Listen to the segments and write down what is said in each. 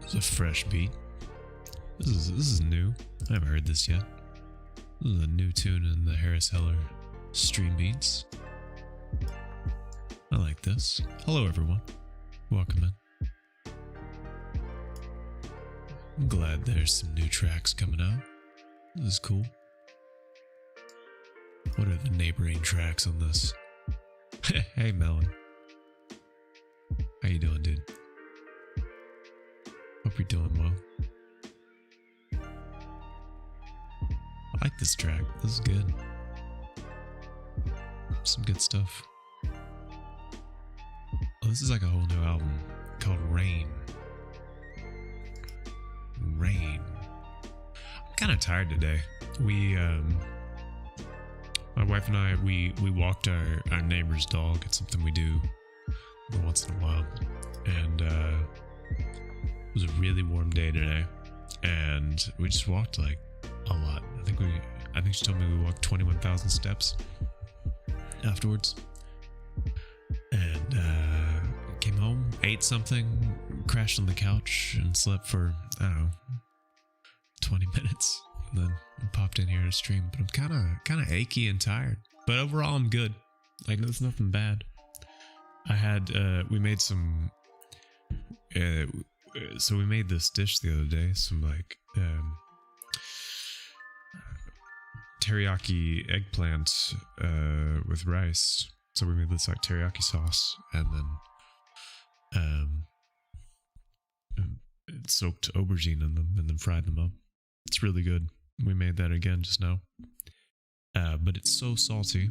It's a fresh beat. This is new. I haven't heard this yet. This is a new tune in the Harris Heller stream beats. I like this. Hello everyone. Welcome in. I'm glad there's some new tracks coming out. This is cool. What are the neighboring tracks on this? Hey Melon. How you doing, dude? Hope you're doing well. I like this track. This is good. Some good stuff. Oh, this is like a whole new album called Rain. Rain. I'm kind of tired today. My wife and I, we walked our neighbor's dog. It's something we do every once in a while. And it was a really warm day today. And we just walked like a lot. I think she told me we walked 21,000 steps afterwards. And came home, ate something, crashed on the couch, and slept for, I don't know, 20 minutes. And then popped in here to stream. But I'm kind of achy and tired. But overall, I'm good. Like, there's nothing bad. I had, we made some, so we made this dish the other day. Some, like, teriyaki eggplant with rice. So we made this like teriyaki sauce, and then soaked aubergine in them, and then fried them up. It's really good. We made that again just now, but it's so salty.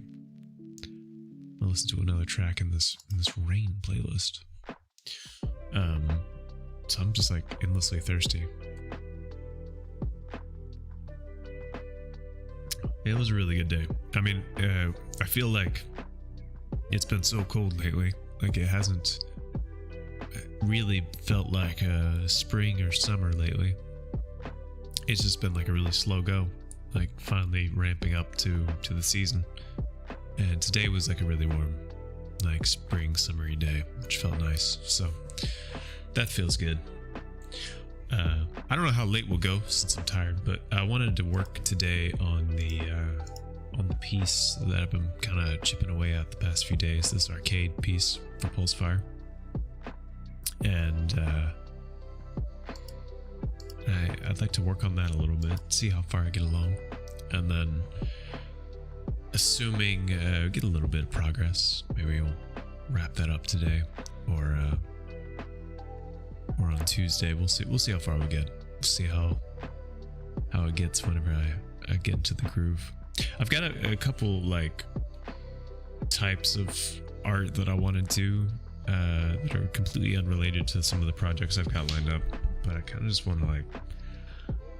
I'll listen to another track in this Rain playlist. So I'm just like endlessly thirsty. It was a really good day. I mean, I feel like it's been so cold lately. Like, it hasn't really felt like spring or summer lately. It's just been like a really slow go, like finally ramping up to the season. And today was like a really warm, like spring summery day, which felt nice. So that feels good. I don't know how late we'll go since I'm tired, but I wanted to work today on the piece that I've been kind of chipping away at the past few days. This arcade piece for Pulsefire, and I'd like to work on that a little bit, see how far I get along, and then assuming get a little bit of progress, maybe we'll wrap that up today, or on Tuesday. We'll see how far we get. We'll see how it gets whenever I get into the groove. I've got a couple like types of art that I want to do that are completely unrelated to some of the projects I've got lined up, but I kind of just want to like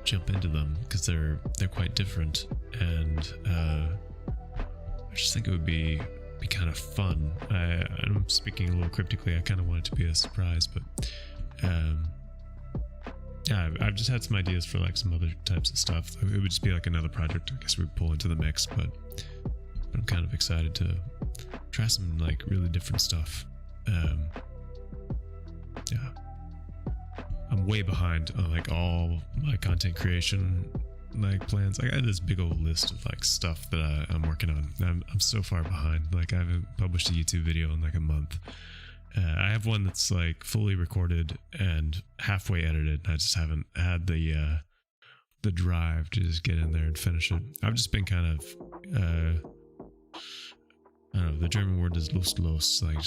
jump into them because they're quite different, and I just think it would be kind of fun. I'm speaking a little cryptically. I kind of want it to be a surprise, but yeah, I've just had some ideas for like some other types of stuff. It would just be like another project I guess we'd pull into the mix, but I'm kind of excited to try some like really different stuff. Yeah, I'm way behind on like all my content creation like plans. I got this big old list of like stuff that I'm working on. I'm so far behind. Like, I haven't published a YouTube video in like a month. I have one that's like fully recorded and halfway edited. I just haven't had the drive to just get in there and finish it. I've just been kind of I don't know, the German word is lustlos, like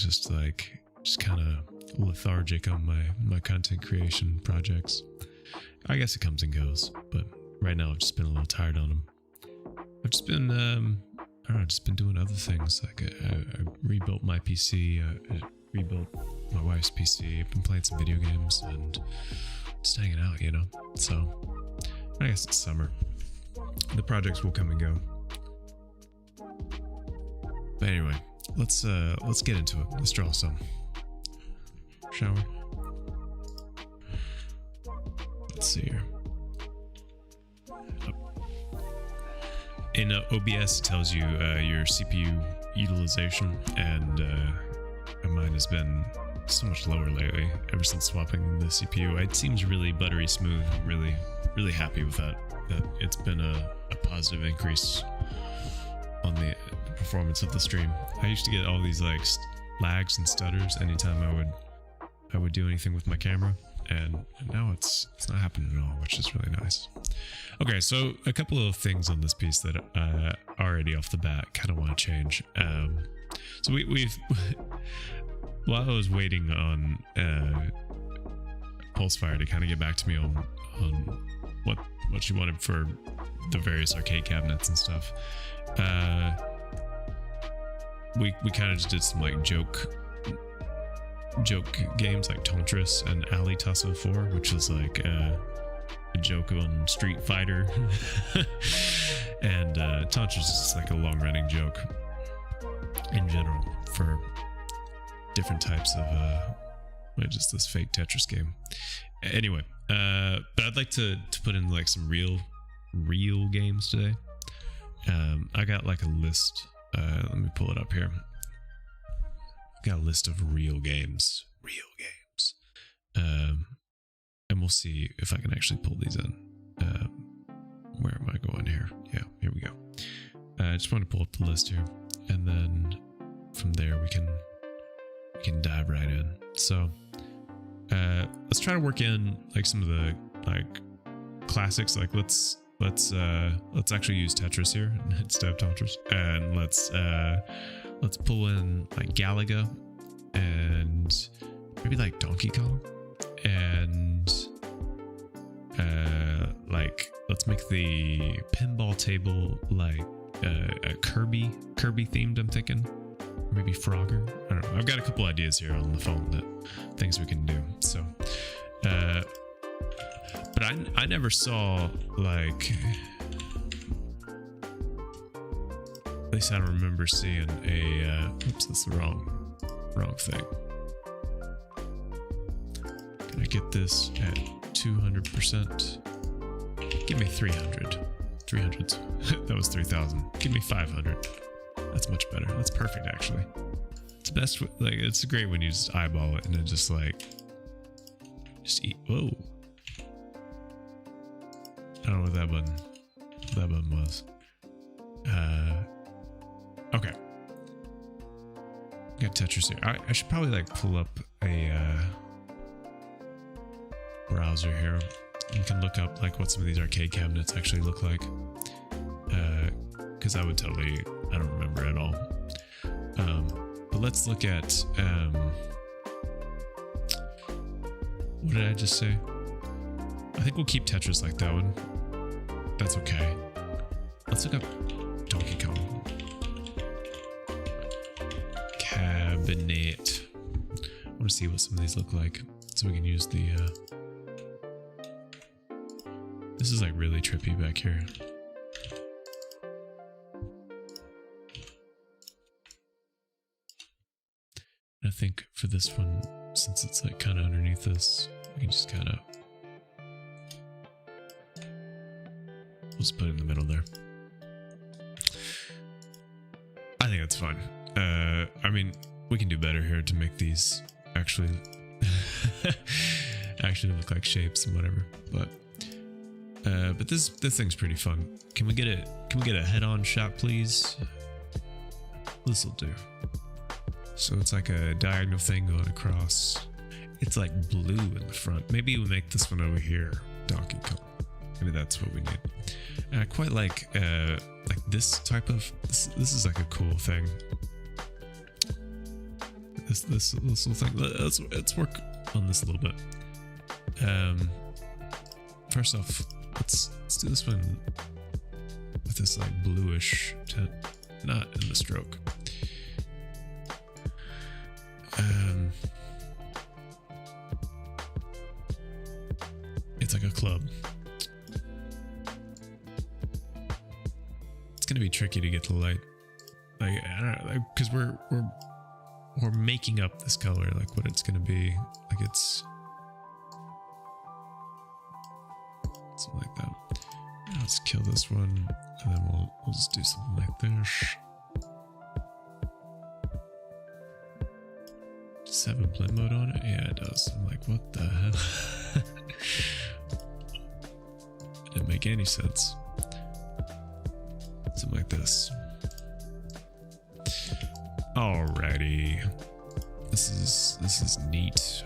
just kind of lethargic on my content creation projects. I guess it comes and goes, but right now I've just been a little tired on them. I've just been I don't know, just been doing other things. Like I rebuilt my PC, I rebuilt my wife's PC. I've been playing some video games and just hanging out, you know. So I guess it's summer. The projects will come and go. But anyway, let's get into it. Let's draw some, shall we? Let's see here. In OBS, it tells you your CPU utilization, and mine has been so much lower lately ever since swapping the CPU. It seems really buttery smooth. Really happy with that. That it's been a positive increase on the performance of the stream. I used to get all these like lags and stutters anytime I would do anything with my camera, and now it's not happening at all, which is really nice. Okay, so a couple of things on this piece that already off the bat kind of want to change. So we've while I was waiting on Pulsefire to kind of get back to me on what she wanted for the various arcade cabinets and stuff, we kind of just did some like joke games like Tetris and Alley Tussle 4, which is like a joke on Street Fighter. And Tetris is just like a long-running joke in general for different types of just this fake Tetris game. Anyway, but I'd like to put in like some real games today. I got like a list. Let me pull it up here. I got a list of real games. And we'll see if I can actually pull these in. Where am I going here? Yeah, here we go. I just want to pull up the list here, and then from there we can dive right in. So let's try to work in like some of the like classics. Like let's actually use Tetris here instead of Tetris, and let's pull in like Galaga and maybe like Donkey Kong, and like let's make the pinball table like a Kirby themed, I'm thinking. Maybe Frogger. I don't know. I've got a couple ideas here on the phone that things we can do. So but I never saw like, at least I don't remember seeing a oops, that's the wrong thing. Can I get this at 200%? Give me 300. 300. That was 3,000. Give me 500. That's much better. That's perfect, actually. It's best. Like, it's great when you just eyeball it and then just like eat. Whoa. I don't know what that button was. Okay. Got Tetris here. I should probably like pull up a browser here. You can look up like what some of these arcade cabinets actually look like. Because I don't remember at all. But let's look at what did I just say? I think we'll keep Tetris like that one. That's okay. Let's look up Donkey Kong cabinet. I want to see what some of these look like, so we can use the. This is like really trippy back here. I think for this one, since it's like kind of underneath this, we can just kind of. We'll just put it in the middle there. I think that's fine. I mean, we can do better here to make these actually look like shapes and whatever. But this thing's pretty fun. Can we get a head-on shot, please? This'll do. So it's like a diagonal thing going across. It's like blue in the front. Maybe we make this one over here Donkey Kong. Maybe that's what we need. And I quite like this type of this is like a cool thing. This little thing. Let's work on this a little bit. First off, let's do this one with this like bluish tint, not in the stroke. It's like a club. It's gonna be tricky to get the light, like I don't know, because we're making up this color, like what it's gonna be, like it's something like that. Let's kill this one, and then we'll just do something like this. Just have a blend mode on it? Yeah, it does. I'm like, what the hell? It didn't make any sense. Something like this. Alrighty. This is neat.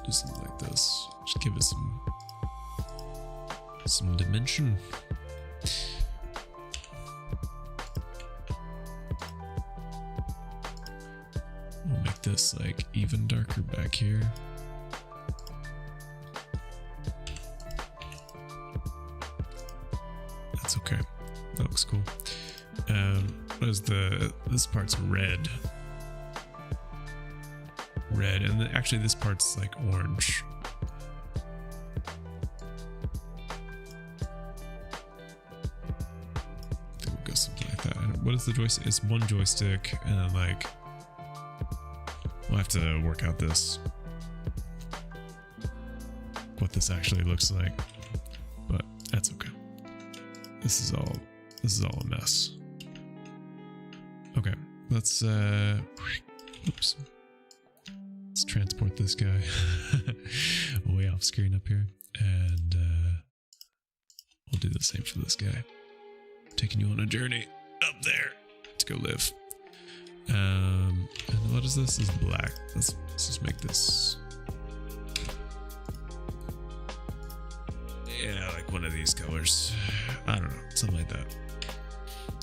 Do something like this. Just give it some dimension. We'll make this like even darker back here. That's okay. That looks cool. What is this part's red. Red, and actually this part's like orange. I think we'll go something like that. And what is the joystick? It's one joystick, and then like we'll have to work out what this actually looks like, but that's okay. This is all a mess. Okay, let's oops. Let's transport this guy way off screen up here, and we'll do the same for this guy. Taking you on a journey up there to go live. And what is this? This is black. Let's just make this. Yeah, like one of these colors. I don't know, something like that.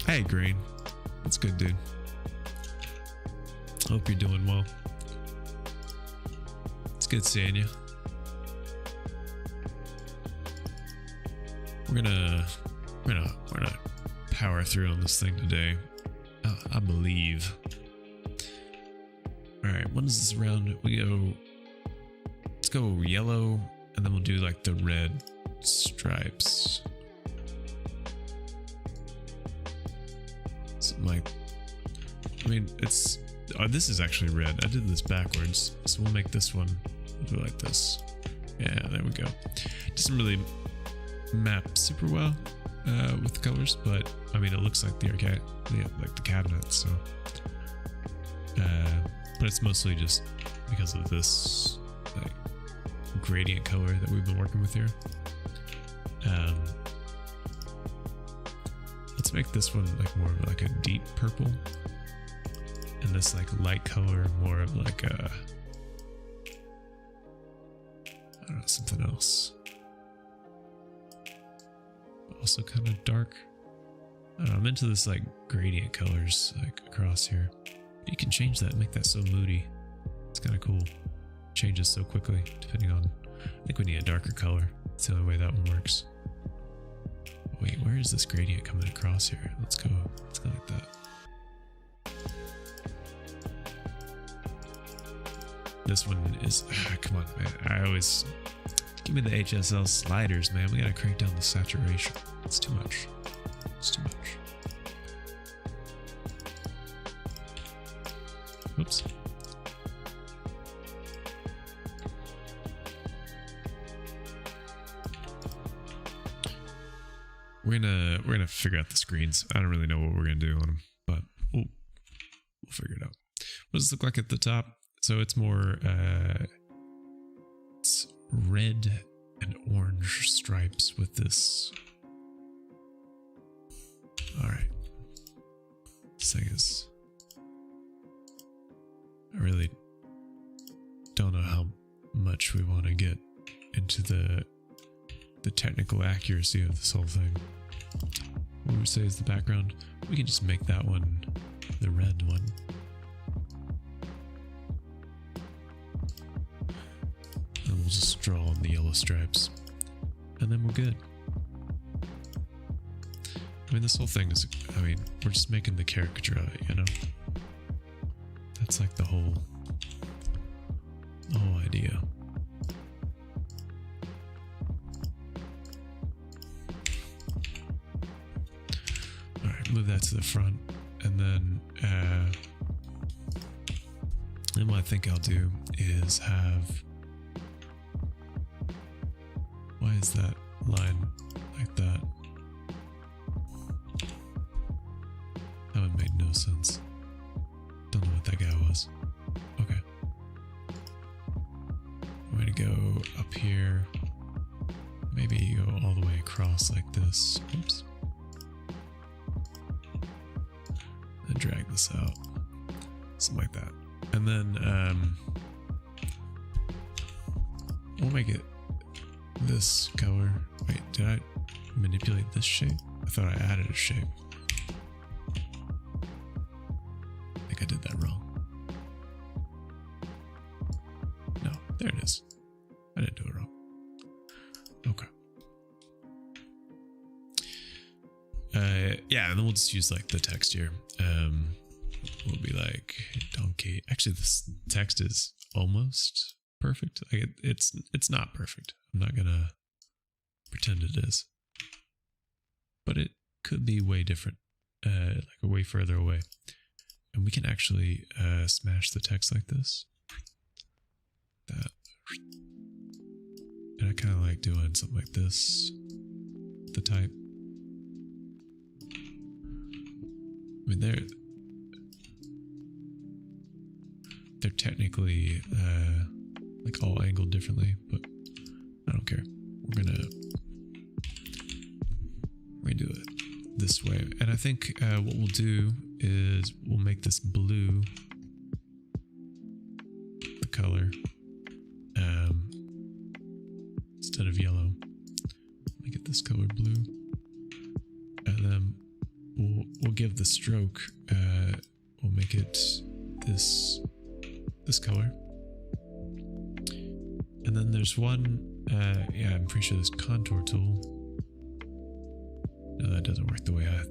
Hey, green. That's good, dude. Hope you're doing well. It's good seeing you. We're gonna power through on this thing today. I believe. All right, when is this round? Let's go yellow, and then we'll do like the red stripes. Something like, I mean, it's, oh, this is actually red. I did this backwards, so we'll make this one do like this. Yeah, there we go. Doesn't really map super well with the colors, but I mean, it looks like the like the cabinet. So, but it's mostly just because of this like gradient color that we've been working with here. Let's make this one like more of like a deep purple, and this like light color more of like a, I don't know, something else. Also kind of dark. I don't know, I'm into this like gradient colors like across here. You can change that, make that so moody. It's kind of cool. Changes so quickly depending on, I think we need a darker color. It's the only way that one works. Wait, where is this gradient coming across here? Let's go like that. This one is, come on, man. I always, give me the HSL sliders, man. We gotta crank down the saturation. It's too much. It's too much. Whoops. We're gonna figure out the screens. I don't really know what we're gonna do on them, but we'll figure it out. What does this look like at the top? So it's more it's red and orange stripes with this. All right, this thing is. I really don't know how much we want to get into the technical accuracy of this whole thing. What would we say is the background? We can just make that one the red one. And we'll just draw on the yellow stripes. And then we're good. I mean, this whole thing is, I mean, we're just making the caricature of it, you know? That's like the whole idea. Move that to the front, and then what I think I'll do is have, why is that line like that? That would across like this. Oops. And drag this out. Something like that. And then we'll make it this color. Wait, did I manipulate this shape? I thought I added a shape. I think I did that wrong. No, there it is. I didn't do it wrong. Okay. Yeah, and then we'll just use like the text here. We'll be like donkey. Actually, this text is almost perfect. Like it's not perfect. I'm not gonna pretend it is, but it could be way different, like way further away. And we can actually smash the text like this. That. And I kind of like doing something like this. The type. I mean, they're technically like all angled differently, but I don't care. We're gonna do it this way. And I think what we'll do is we'll make this blue the color instead of yellow. Make it this color blue, and then we'll give the stroke. We'll make it this color. And then there's one, yeah, I'm pretty sure this contour tool. No, that doesn't work the way I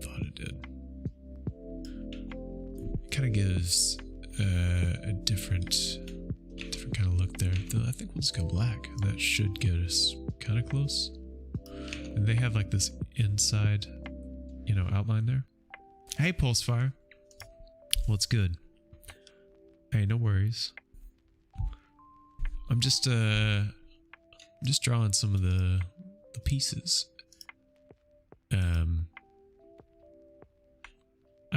thought it did. It kind of gives a different kind of look there. I think we'll just go black. That should get us kind of close. And they have like this inside, outline there. Hey, Pulsefire. What's good? Hey, no worries. I'm just drawing some of the pieces. I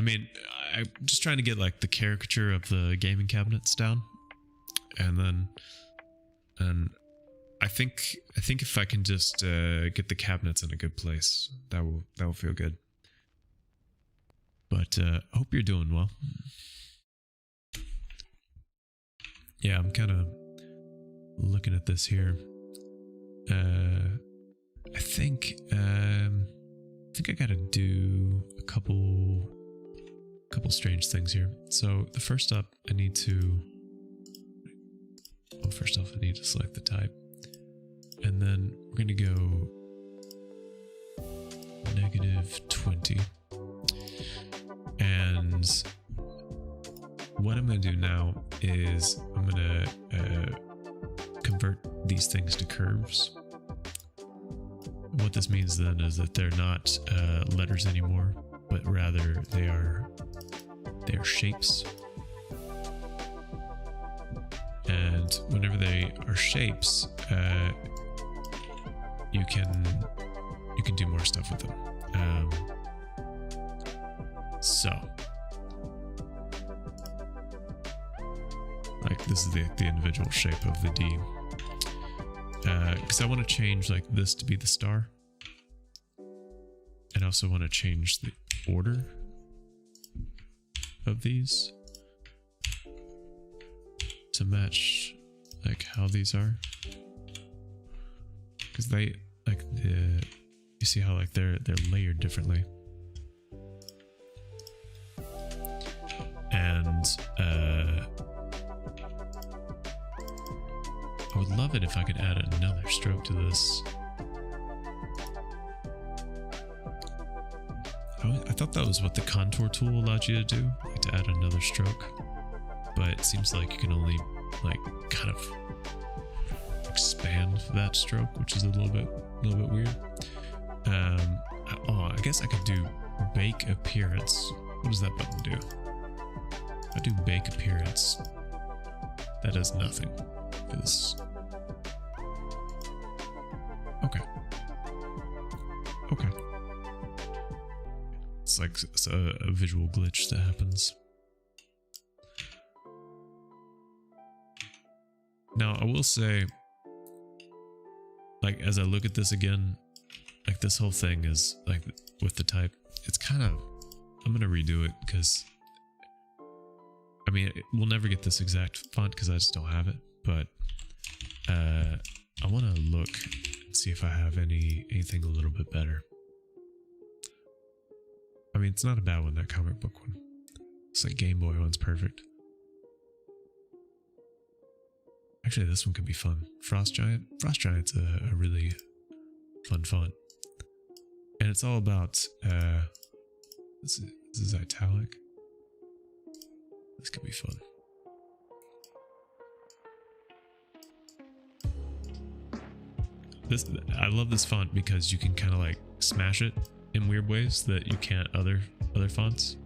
mean, I'm just trying to get like the caricature of the gaming cabinets down, and I think if I can just get the cabinets in a good place, that will feel good. But I hope you're doing well. Yeah, I'm kind of looking at this here. I think I gotta do a couple strange things here. So the first up, I need to. Well, first off, I need to select the type, and then we're gonna go -20. And what I'm going to do now is I'm going to convert these things to curves. What this means then is that they're not letters anymore, but rather they are shapes. And whenever they are shapes, you can do more stuff with them. So, like this is the individual shape of the D. Because I want to change like this to be the star. And I also want to change the order of these to match like how these are. Because they like you see how like they're layered differently. And I would love it if I could add another stroke to this. I thought that was what the contour tool allowed you to do, like to add another stroke. But it seems like you can only like kind of expand that stroke, which is a little bit weird. I guess I could do bake appearance. What does that button do? If I do bake appearance, that does nothing. Because okay. It's like a visual glitch that happens. Now I will say, like as I look at this again, like this whole thing is like with the type, it's kind of, I'm gonna redo it because I mean we'll never get this exact font because I just don't have it, but I want to look and see if I have anything a little bit better. I mean, it's not a bad one, that comic book one. It's like Game Boy one's perfect. Actually, this one could be fun. Frost Giant. Frost Giant's a really fun font. And it's all about, this is italic. This could be fun. I love this font because you can kind of like smash it in weird ways that you can't other fonts.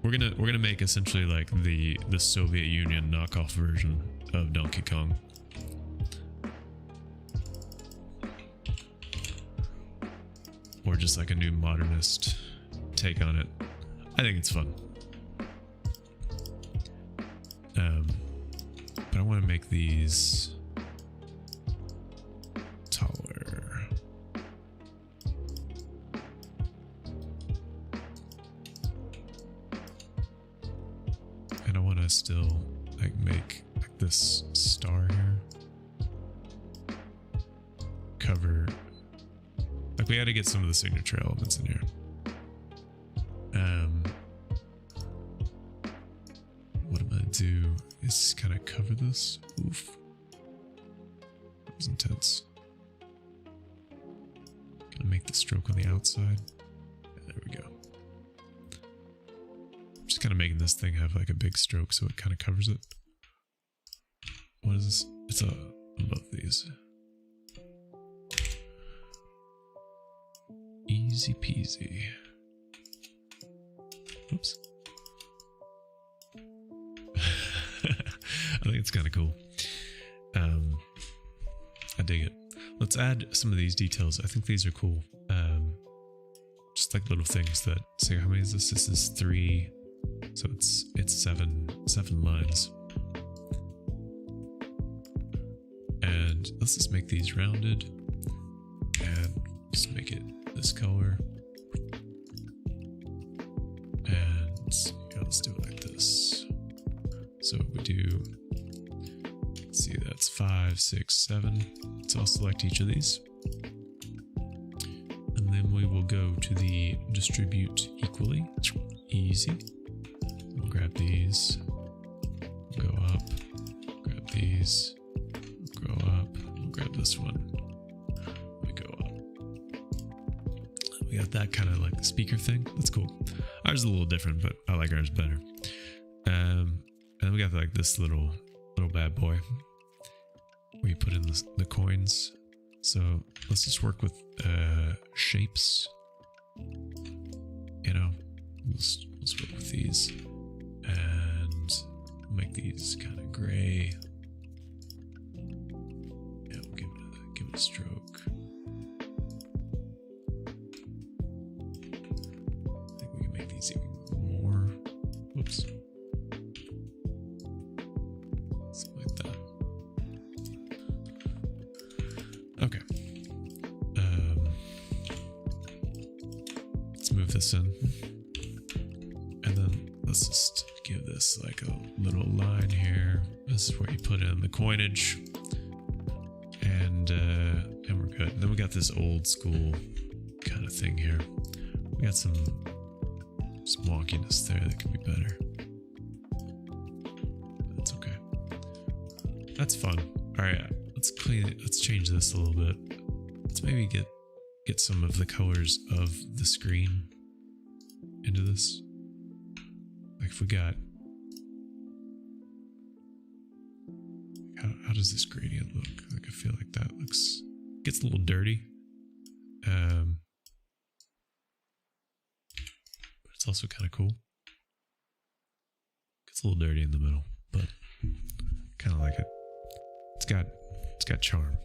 We're gonna make essentially like the Soviet Union knockoff version of Donkey Kong. Or just like a new modernist take on it. I think it's fun. But I want to make these taller. And I want to still like make like this star here cover. Like we got to get some of the signature elements in here. What I'm gonna do is kind of cover this. Oof, that was intense. Gonna make the stroke on the outside. There we go. Just kind of making this thing have like a big stroke so it kind of covers it. What is this? It's above these. Easy peasy. Oops. I think it's kind of cool. I dig it. Let's add some of these details. I think these are cool. Just like little things that say, how many is this? This is 3. So it's seven lines. And let's just make these rounded and just make it this color. And yeah, let's do it like this. So we do, let's see, that's 5, 6, 7. So I'll select each of these. And then we will go to the distribute equally. Easy. We'll grab these, go up, grab these, go up, we'll grab this one, we go up. We got that kind of like the speaker thing. That's cool. Ours is a little different, but I like ours better. And then we got like this little bad boy where you put in the coins. So let's just work with shapes. You know, let's work with these and make these kind of gray. Yeah, we'll give it a stroke. I think we can make these even more. Whoops. Something like that. Okay. Let's move this in. And then let's just give this like a little line here. This is where you put in the coinage. And we're good. And then we got this old school kind of thing here. We got some wonkiness there that could be better. That's okay. That's fun. Alright, let's clean it. Let's change this a little bit. Let's maybe get some of the colors of the screen into this. Like if we got, how does this gradient look? Like I feel like that gets a little dirty. But it's also kind of cool. Gets a little dirty in the middle, but kind of like it. It's got charm.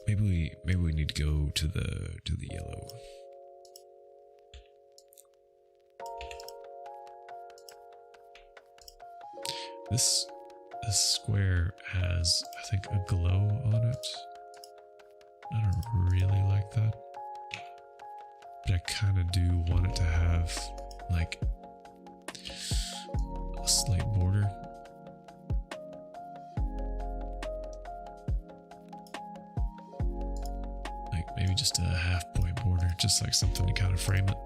Maybe we need to go to the yellow. this square has, I think, a glow on it. I don't really like that. But I kind of do want it to have, like, a slight border. Like, maybe just a half-point border, just like something to kind of frame it.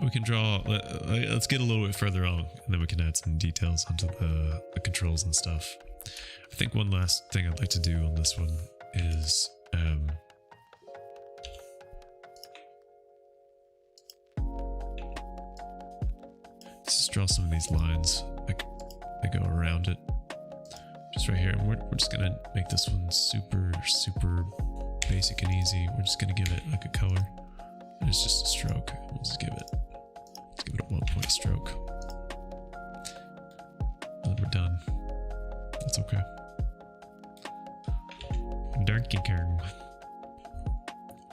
We can draw. Let's get a little bit further on, and then we can add some details onto the controls and stuff. I think one last thing I'd like to do on this one is just draw some of these lines, like they go around it, just right here. And we're just gonna make this one super basic and easy. We're just gonna give it like a color. And it's just a stroke. We'll just give it a 1-point stroke. And then we're done. That's okay. Donkey Kong.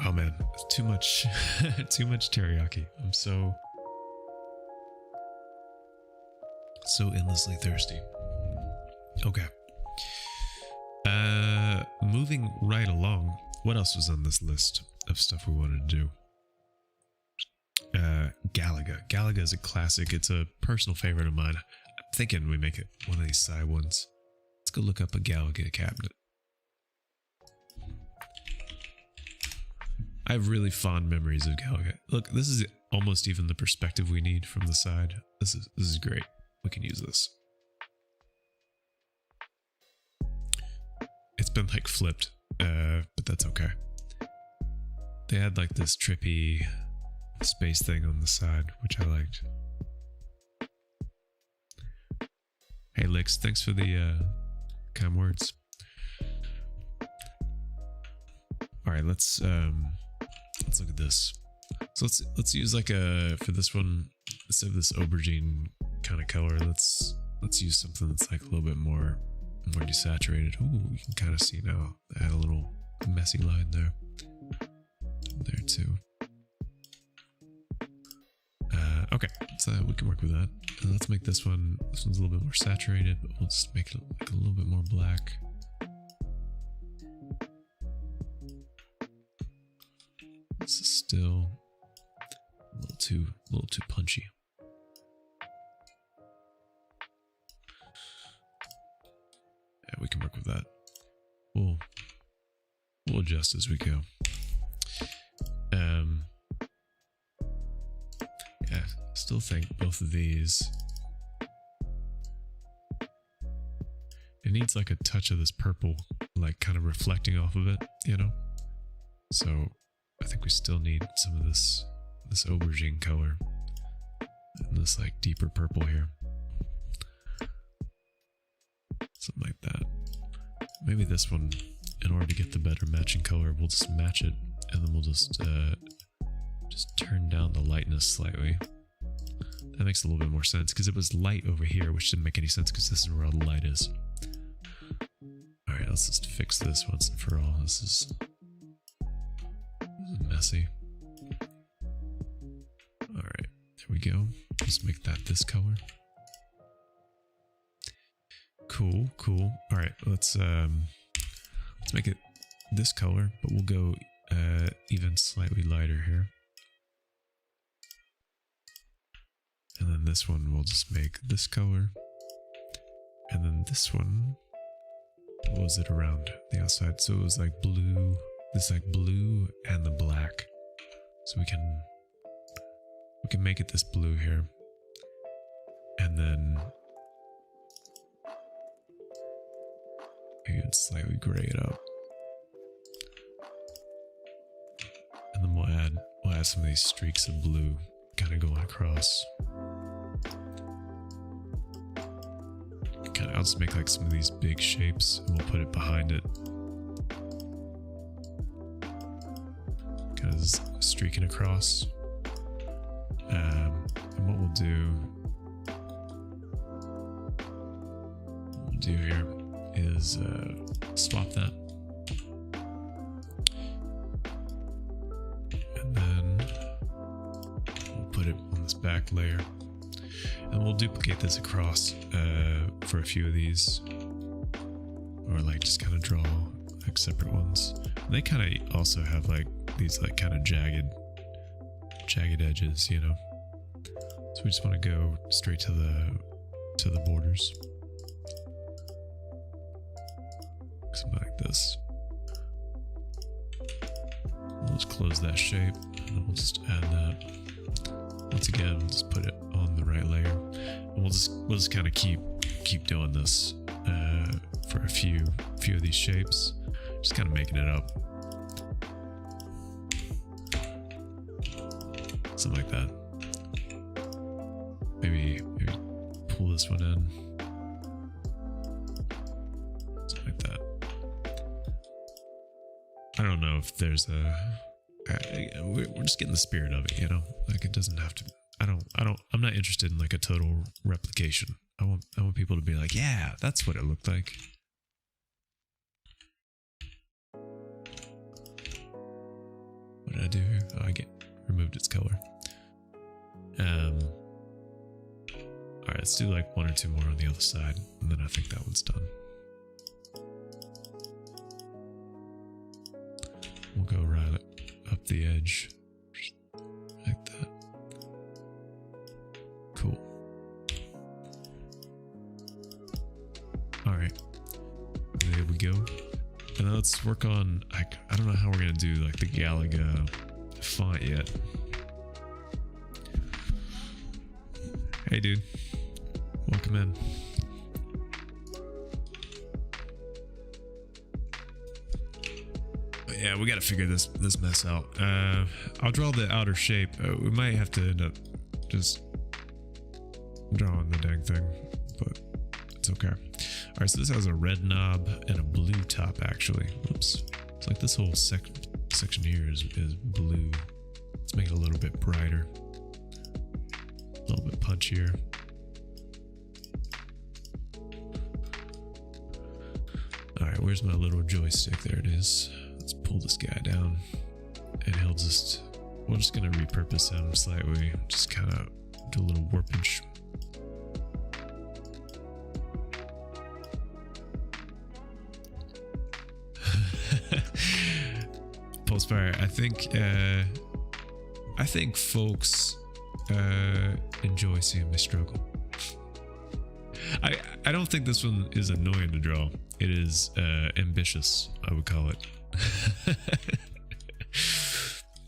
Oh man, too much teriyaki. I'm so endlessly thirsty. Okay. Moving right along. What else was on this list of stuff we wanted to do? Galaga. Galaga is a classic. It's a personal favorite of mine. I'm thinking we make it one of these side ones. Let's go look up a Galaga cabinet. I have really fond memories of Galaga. Look, this is almost even the perspective we need from the side. This is great. We can use this. It's been like flipped, but that's okay. They had like this trippy space thing on the side, which I liked. Hey Lix, thanks for the kind words. All right, let's look at this. So let's use like for this one, instead of this aubergine kind of color, let's use something that's like a little bit more desaturated. Ooh, you can kind of see now. I had a little messy line there too. Okay, so we can work with that. Let's make this one. This one's a little bit more saturated, but we'll just make it like a little bit more black. This is still a little too punchy. Yeah, we can work with that. We'll adjust as we go. Yeah, still think both of these. It needs like a touch of this purple, like kind of reflecting off of it, you know? So I think we still need some of this aubergine color and this like deeper purple here. Something like that. Maybe this one, in order to get the better matching color, we'll just match it, and then we'll just turn down the lightness slightly. That makes a little bit more sense, because it was light over here, which didn't make any sense because this is where all the light is. Alright, let's just fix this once and for all. This is messy. Alright, there we go. Let's make that this color. Cool. Alright, let's make it this color, but we'll go even slightly lighter here. And then this one we'll just make this color. And then this one, what was it around the outside? So it was like blue, this like blue and the black. So we can make it this blue here. And then maybe it's slightly gray it up. And then we'll add some of these streaks of blue kind of going across. I'll just make like some of these big shapes and we'll put it behind it. Kind of streaking across. And what we'll do here is swap that. back layer. And we'll duplicate this across for a few of these. Or like just kind of draw like separate ones. And they kind of also have like these like kind of jagged edges, you know. So we just want to go straight to the borders. Something like this. We'll just close that shape and then we'll just add that. Once again, we'll just put it on the right layer. And we'll just kind of keep doing this for a few of these shapes. Just kind of making it up. Something like that. Maybe pull this one in. Something like that. I don't know if there's we're just getting the spirit of it, you know? Like it doesn't have to, I'm not interested in like a total replication. I want people to be like, yeah, that's what it looked like. What did I do here? Oh, I removed its color. Alright, let's do like one or two more on the other side, and then I think that one's done. We'll go right up the edge, like that. Cool. Alright, there we go. And then let's work on, I don't know how we're gonna do like the Galaga font yet. Hey dude, welcome in. But yeah, we gotta figure this mess out. I'll draw the outer shape. We might have to end up just drawing the dang thing, but it's okay. Alright, so this has a red knob and a blue top actually. Oops. It's like this whole section here is blue. Let's make it a little bit brighter. A little bit punchier. Alright, where's my little joystick? There it is. Let's pull this guy down. And we're just gonna repurpose him slightly. Just kind of do a little warpage. Pulsefire, I think folks enjoy seeing me struggle. I don't think this one is annoying to draw. It is ambitious, I would call it.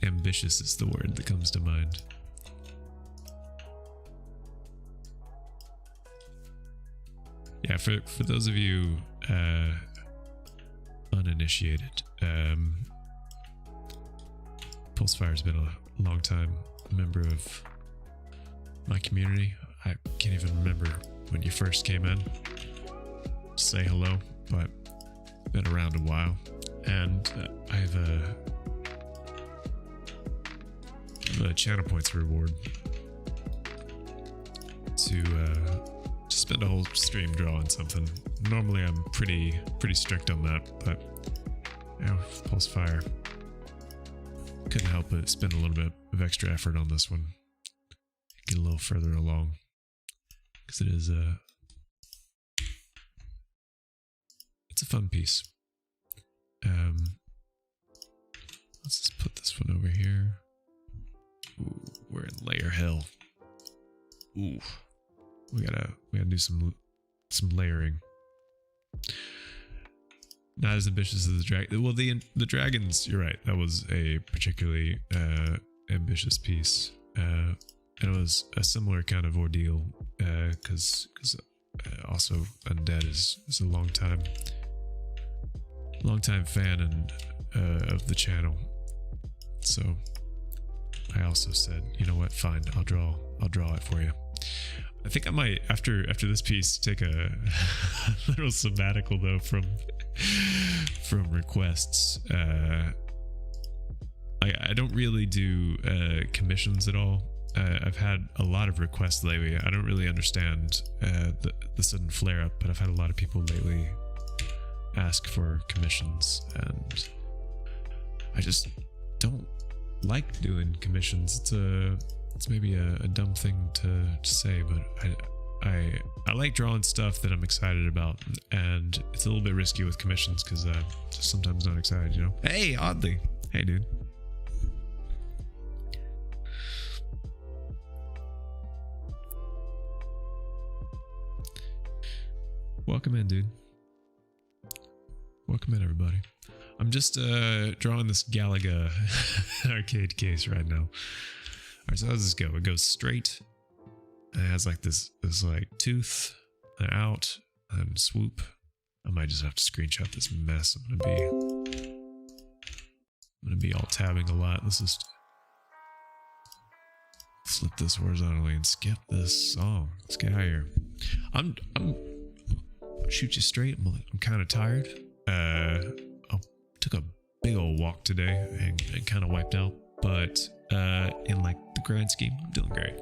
Ambitious is the word that comes to mind. Yeah, for those of you uninitiated, Pulsefire's been a long time member of my community. I can't even remember when you first came in. Say hello, but been around a while, and I have a channel points reward to spend a whole stream drawing something. Normally I'm pretty strict on that, but you know, Pulsefire couldn't help but spend a little bit of extra effort on this one. Get a little further along, because it is it's a fun piece. Let's just put this one over here. Ooh, we're in layer hell. Ooh, we gotta do some layering. Not as ambitious as the dragon. Well, the dragons, you're right. That was a particularly ambitious piece, and it was a similar kind of ordeal because also Undead is a long time fan and of the channel. So I also said, you know what? Fine, I'll draw it for you. I think I might after this piece take a little sabbatical though from requests. I don't really do commissions at all. I've had a lot of requests lately. I don't really understand the sudden flare up, but I've had a lot of people lately ask for commissions, and I just don't like doing commissions. it's maybe a dumb thing to say, but I like drawing stuff that I'm excited about, and it's a little bit risky with commissions because I'm just sometimes not excited, you know? Hey, Oddly. Hey, dude. Welcome in, dude. Welcome in, everybody. I'm just drawing this Galaga arcade case right now. Alright, so how does this go? It goes straight. And it has like this like tooth and out and swoop. I might just have to screenshot this mess. I'm gonna be all tabbing a lot. Let's just flip this horizontally and skip this song. Let's get out of here. I'm shoot you straight. I'm kind of tired. I took a big old walk today and kind of wiped out, but in like the grand scheme, I'm doing great.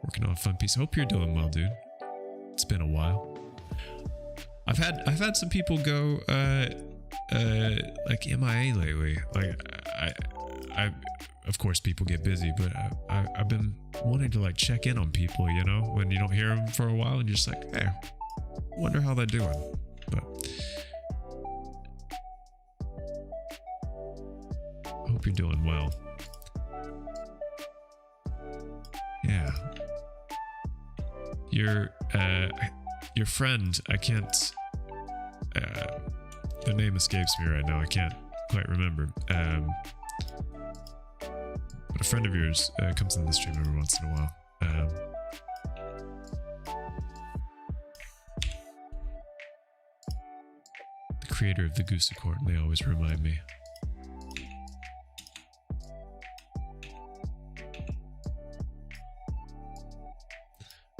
Working on a fun piece. Hope you're doing well, dude. It's been a while. I've had some people go like MIA lately. Like I of course people get busy, but I've been wanting to like check in on people, you know, when you don't hear them for a while and you're just like, hey, wonder how they're doing. But I hope you're doing well. Yeah. Your friend, I can't their name escapes me right now. I can't quite remember. But a friend of yours comes in the stream every once in a while. The creator of the Goose Accord, they always remind me.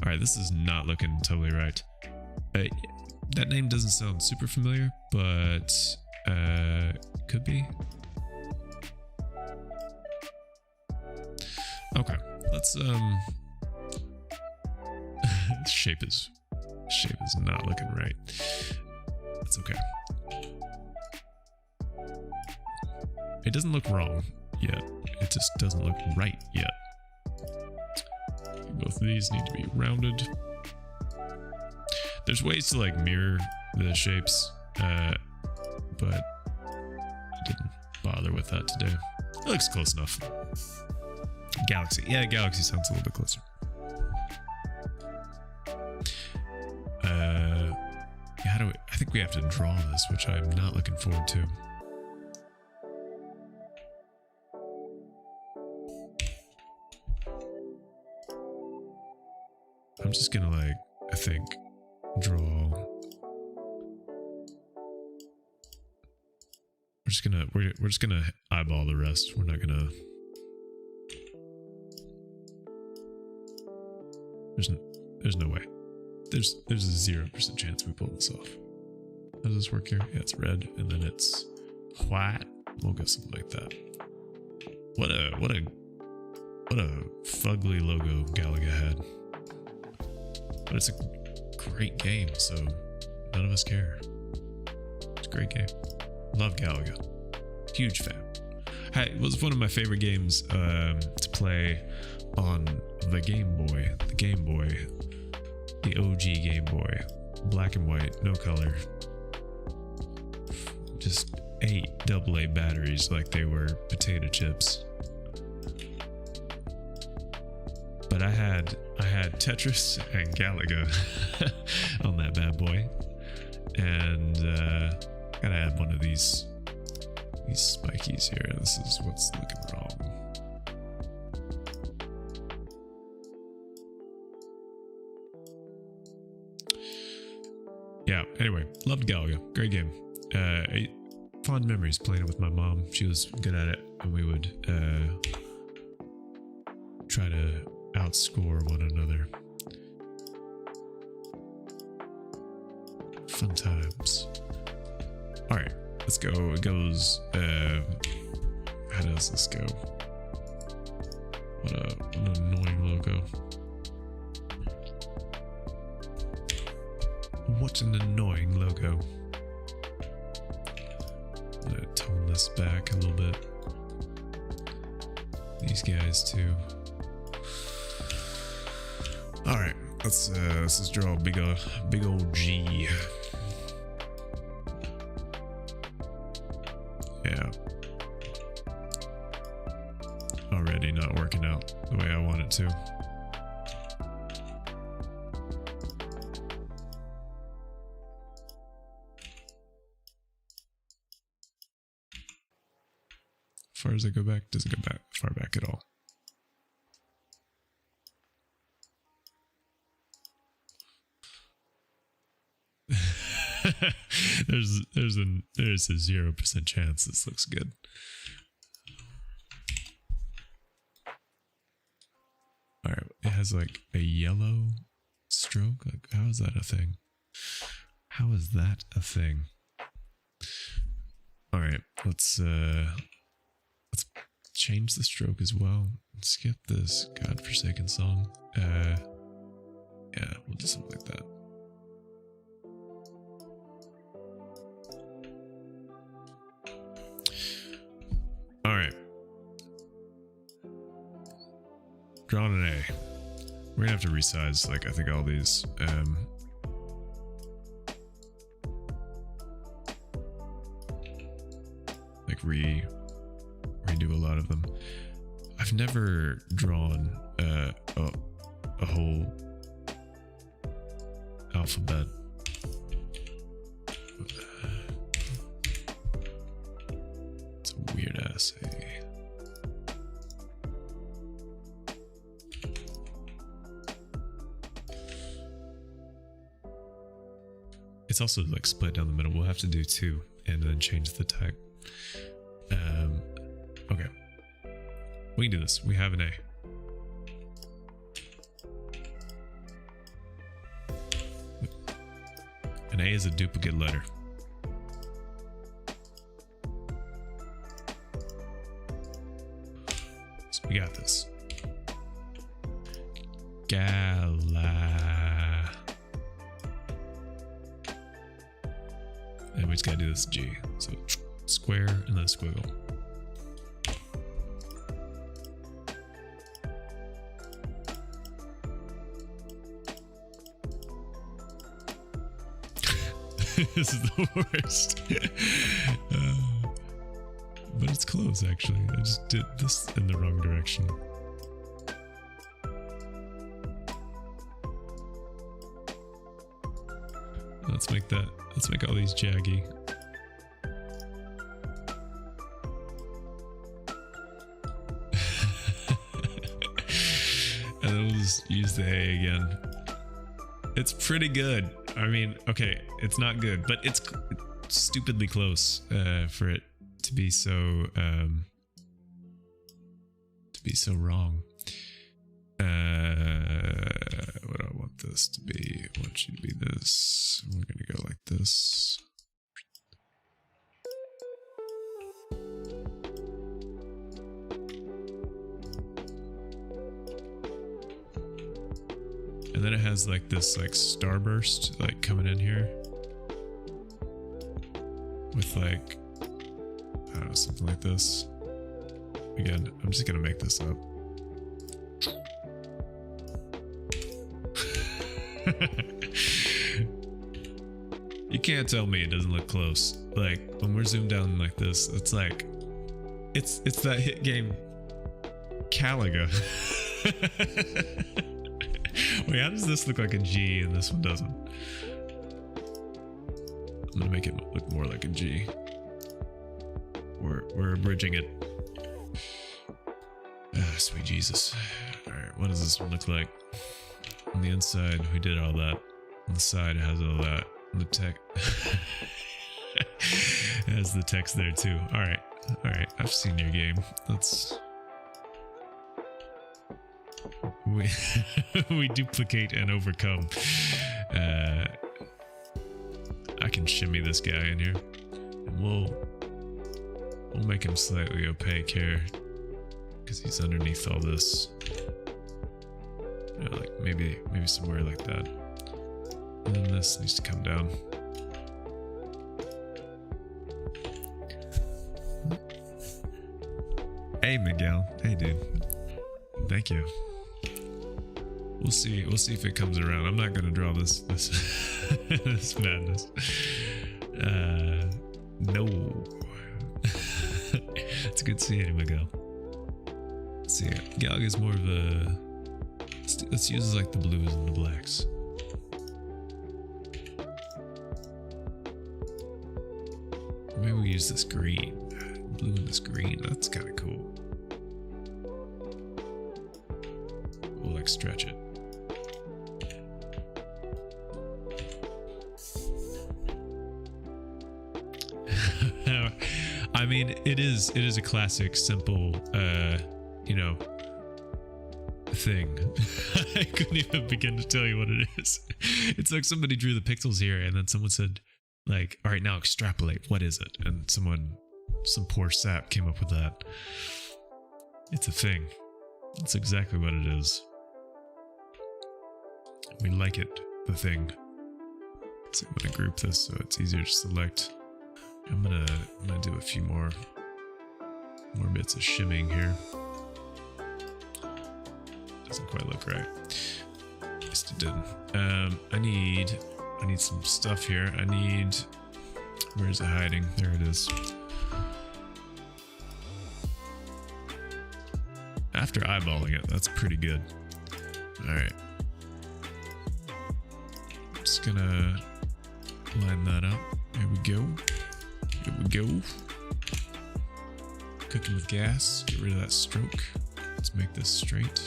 Alright, this is not looking totally right. That name doesn't sound super familiar, but could be. Okay, let's shape is not looking right. That's okay. It doesn't look wrong yet. It just doesn't look right yet. Both of these need to be rounded. There's ways to like mirror the shapes, but I didn't bother with that today. It looks close enough. Galaxy. Yeah, Galaxy sounds a little bit closer. Yeah, I think we have to draw this, which I'm not looking forward to. I'm just gonna like, I think, draw. We're just gonna eyeball the rest. We're not gonna. There's no way. There's a 0% chance we pull this off. How does this work here? Yeah, it's red, and then it's white. We'll go something like that. What a fugly logo Galaga had. But it's a great game, so none of us care. It's a great game. Love Galaga. Huge fan. It was one of my favorite games to play on the Game Boy. The Game Boy. The OG Game Boy. Black and white, no color. Just 8 AA batteries like they were potato chips. But I had Tetris and Galaga on that bad boy, and gotta add one of these spikies here. This is what's looking wrong. Yeah. Anyway, loved Galaga. Great game. Fond memories playing it with my mom. She was good at it, and we would try to outscore one another. Fun times. Alright, let's go. It goes, how does this go? What an annoying logo. What an annoying logo. I'm gonna tone this back a little bit. these guys too. All right, let's just draw a big old G. Yeah. Already not working out the way I want it to. As far as I go back, doesn't go back far back at all. there's a 0% chance this looks good. All right, it has like a yellow stroke. Like, how is that a thing? How is that a thing? All right, let's change the stroke as well. Skip this godforsaken song. Yeah, we'll do something like that. All right. Drawn an A. We're gonna have to resize, like, I think all these. Like redo a lot of them. I've never drawn a whole alphabet. It's a weird ass A. It's also like split down the middle. We'll have to do 2 and then change the type. Okay. We can do this. We have an A. An A is a duplicate letter. So we got this. And we just gotta do this G. So square and then squiggle. This is the worst. But it's close, actually. I just did this in the wrong direction. Let's make all these jaggy. And then we'll just use the A again. It's pretty good. I mean, okay, it's not good, but it's stupidly close for it to be so wrong. What do I want this to be? I want you to be this. We're gonna go like this. And then it has like this like starburst like coming in here with like, I don't know, something like this. Again, I'm just gonna make this up. You can't tell me it doesn't look close. Like when we're zoomed down like this, it's like it's that hit game Galaga. Wait, how does this look like a G and this one doesn't? I'm gonna make it look more like a G. We're abridging it. Ah, sweet Jesus. Alright, what does this one look like? On the inside, we did all that. On the side, it has all that. On the text. It has the text there too. Alright, I've seen your game. Let's... We duplicate and overcome. I can shimmy this guy in here. And we'll make him slightly opaque here. Because he's underneath all this. Like maybe somewhere like that. And then this needs to come down. A Hey, Miguel. Hey, dude. Thank you. We'll see. We'll see if it comes around. I'm not gonna draw this this madness. No. It's good seeing you, Miguel. Let's see. Galaga's more of a. Let's use like the blues and the blacks. Maybe we use this green. Blue and this green. That's kind of cool. We'll like stretch it. I mean, it is a classic, simple, you know, thing. I couldn't even begin to tell you what it is. It's like somebody drew the pixels here, and then someone said, like, all right, now extrapolate. What is it? And some poor sap came up with that. It's a thing. That's exactly what it is. We like it, the thing. So I'm gonna group this so it's easier to select. I'm gonna do a few more bits of shimming here. Doesn't quite look right. At least it didn't. I need some stuff here. Where is it hiding? There it is. After eyeballing it, that's pretty good. All right. I'm just gonna line that up. There we go. Here we go. Cooking with gas. Get rid of that stroke. Let's make this straight.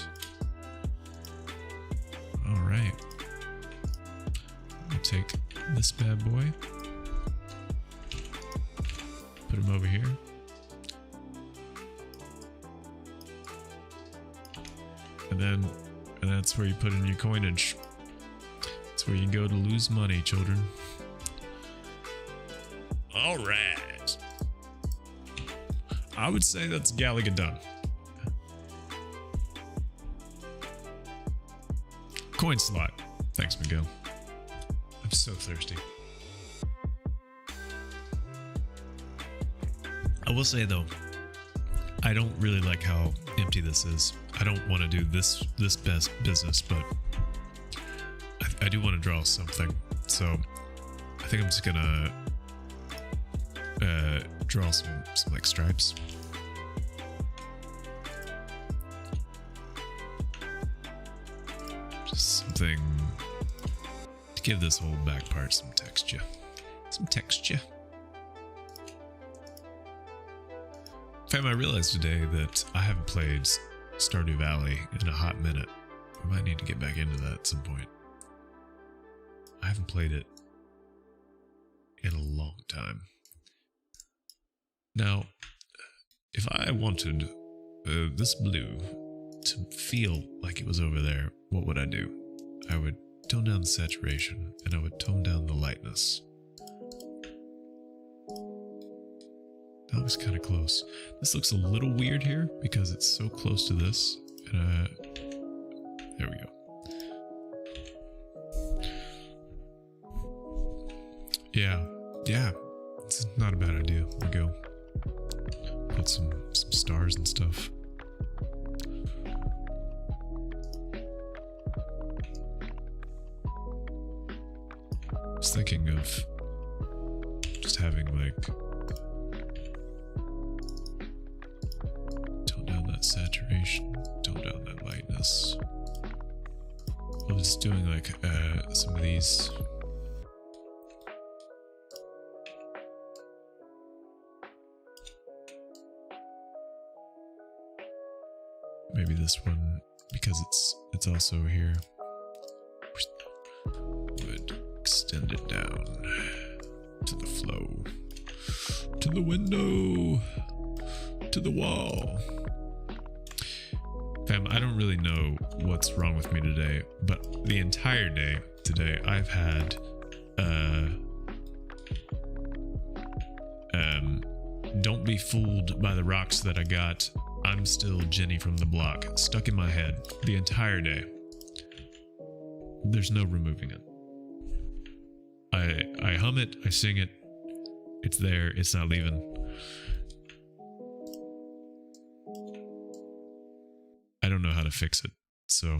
All right. We'll take this bad boy. Put him over here. And that's where you put in your coinage. That's where you go to lose money, children. All right. I would say that's Galaga done. Coin slot. Thanks, Miguel. I'm so thirsty. I will say though, I don't really like how empty this is. I don't want to do this best business, but I do want to draw something. So I think I'm just gonna draw some like stripes. Just something to give this whole back part some texture. Some texture. Fam, I realized today that I haven't played Stardew Valley in a hot minute. We might need to get back into that at some point. I haven't played it in a long time. Now, if I wanted this blue to feel like it was over there, what would I do? I would tone down the saturation and I would tone down the lightness. That looks kind of close. This looks a little weird here because it's so close to this. And there we go. Yeah, it's not a bad idea. There we go. Put some stars and stuff. I was thinking of just having like tone down that saturation, tone down that lightness. I was just doing like some of these. Maybe this one, because it's also here, would extend it down to the flow, to the window, to the wall. Fam, I don't really know what's wrong with me today, but the entire day today I've had don't be fooled by the rocks that I got. I'm still Jenny from the block, stuck in my head the entire day. There's no removing it. I hum it, I sing it, it's there, it's not leaving. don't know how to fix it. So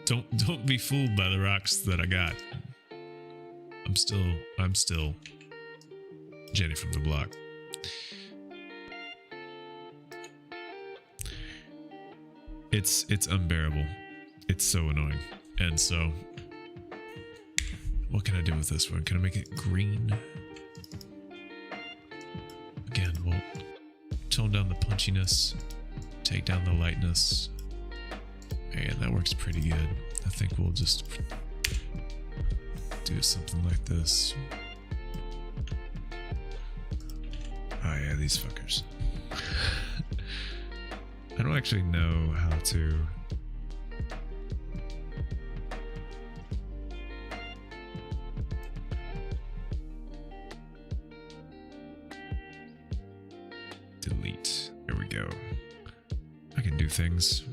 don't be fooled by the rocks that I got. I'm still Jenny from the block. It's unbearable. It's so annoying. And so what can I do with this one? Can I make it green? Again, we'll tone down the punchiness, take down the lightness. And that works pretty good. I think we'll just do something like this. Oh yeah, these fuckers. I don't actually know how to delete. There we go. I can do things.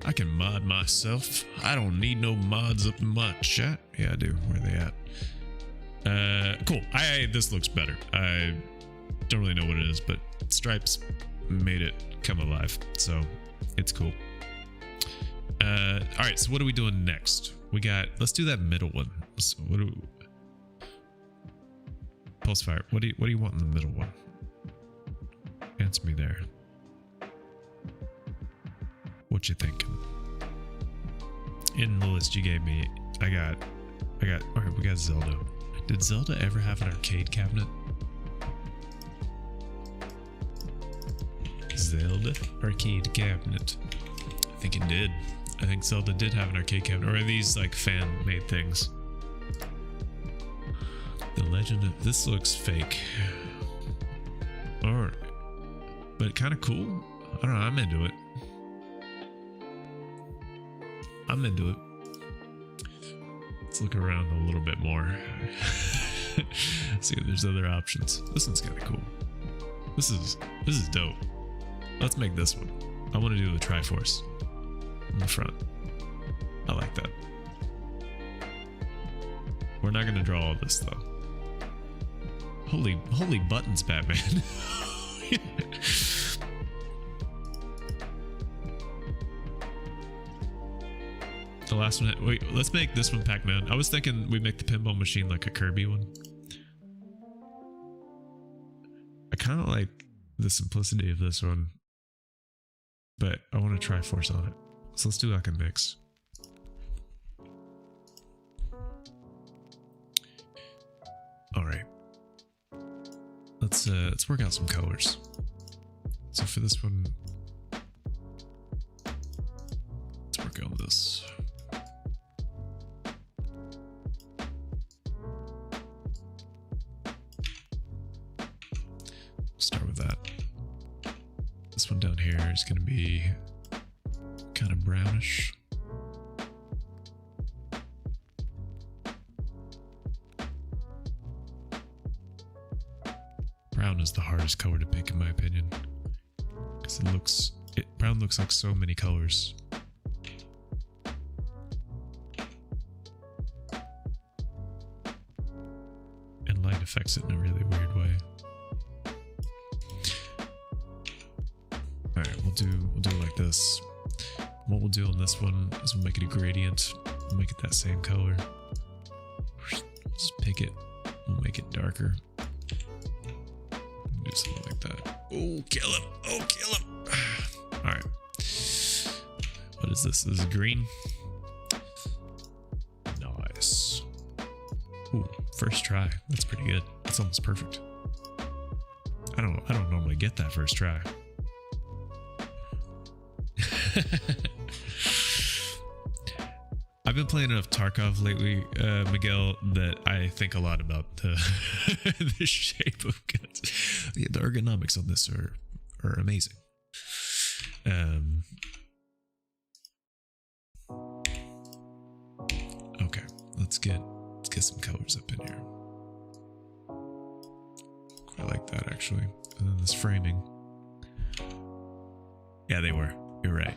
I can mod myself. I don't need no mods up in my chat. Yeah, I do. Where are they at? Cool. This looks better. I don't really know what it is, but stripes made it come alive, so it's cool. All right, so what are we doing next? Let's do that middle one. So Pulsefire, what do you want in the middle one? Answer me there. What you thinking? In the list you gave me, I got. All right, we got Zelda. Did Zelda ever have an arcade cabinet? Zelda arcade cabinet. I think it did. I think Zelda did have an arcade cabinet, or are these like fan-made things? The Legend of this looks fake. Alright, but kind of cool. I don't know. I'm into it. I'm into it. Let's look around a little bit more. See if there's other options. This one's kind of cool. This is dope. Let's make this one. I want to do the Triforce in the front. I like that. We're not going to draw all this though. Holy buttons, Batman. The last one. Wait, let's make this one Pac-Man. I was thinking we make the pinball machine like a Kirby one. I kind of like the simplicity of this one, but I want to try Force on it. So let's do like a mix. All right. Let's work out some colors. So for this one, let's work on this. Start with that. This one down here is going to be kind of brownish. Brown is the hardest color to pick in my opinion, because brown looks like so many colors. And light affects it in a really weird way. Alright, we'll do it like this. What we'll do on this one is we'll make it a gradient. We'll make it that same color. Just pick it. We'll make it darker. Do something like that. Oh, kill him! Oh, kill him! Alright. What is this? This is green. Nice. Ooh, first try. That's pretty good. That's almost perfect. I don't normally get that first try. I've been playing enough Tarkov lately, Miguel, that I think a lot about the the shape of guns. The ergonomics on this are amazing. Okay, let's get some colors up in here. I like that actually. And then this framing. Yeah, they were. You're right.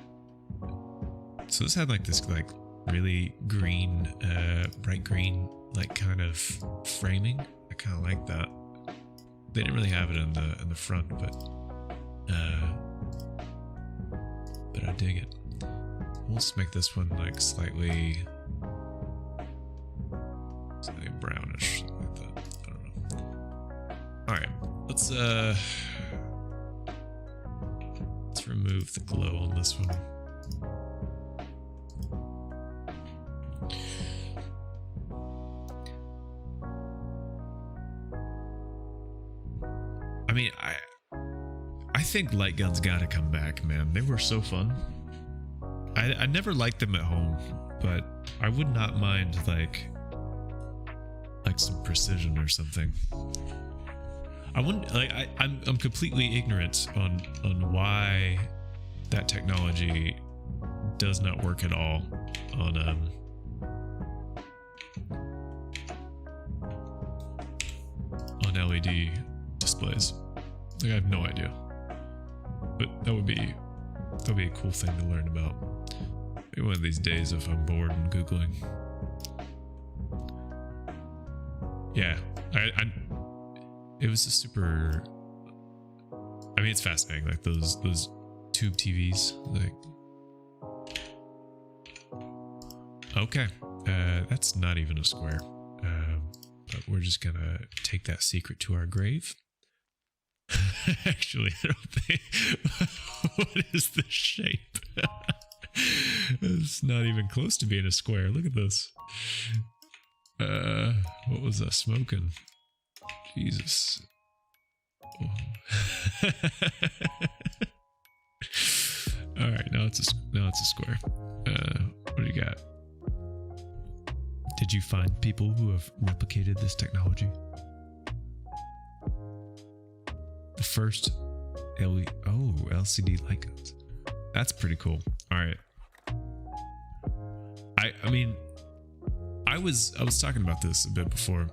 So this had like this really green, bright green, like kind of framing. I kind of like that. They didn't really have it in the front, but but I dig it. Let's make this one like slightly brownish, something like that. I don't know. All right, let's remove the glow on this one. I mean, I think light guns gotta come back, man. They were so fun. I never liked them at home, but I would not mind like some precision or something. I wouldn't like. I'm completely ignorant on why that technology does not work at all on LED displays. Like, I have no idea, but that would be a cool thing to learn about. Maybe one of these days if I'm bored and Googling. Yeah, it was a super. I mean, it's fascinating. Like those tube TVs. Like, okay, that's not even a square. But we're just gonna take that secret to our grave. Actually, I don't think. What is the shape? It's not even close to being a square. Look at this. What was that smoking? Jesus. Oh. All right, now it's a square. What do you got? Did you find people who have replicated this technology? The first LCD light guns. That's pretty cool. All right. I mean, I was talking about this a bit before.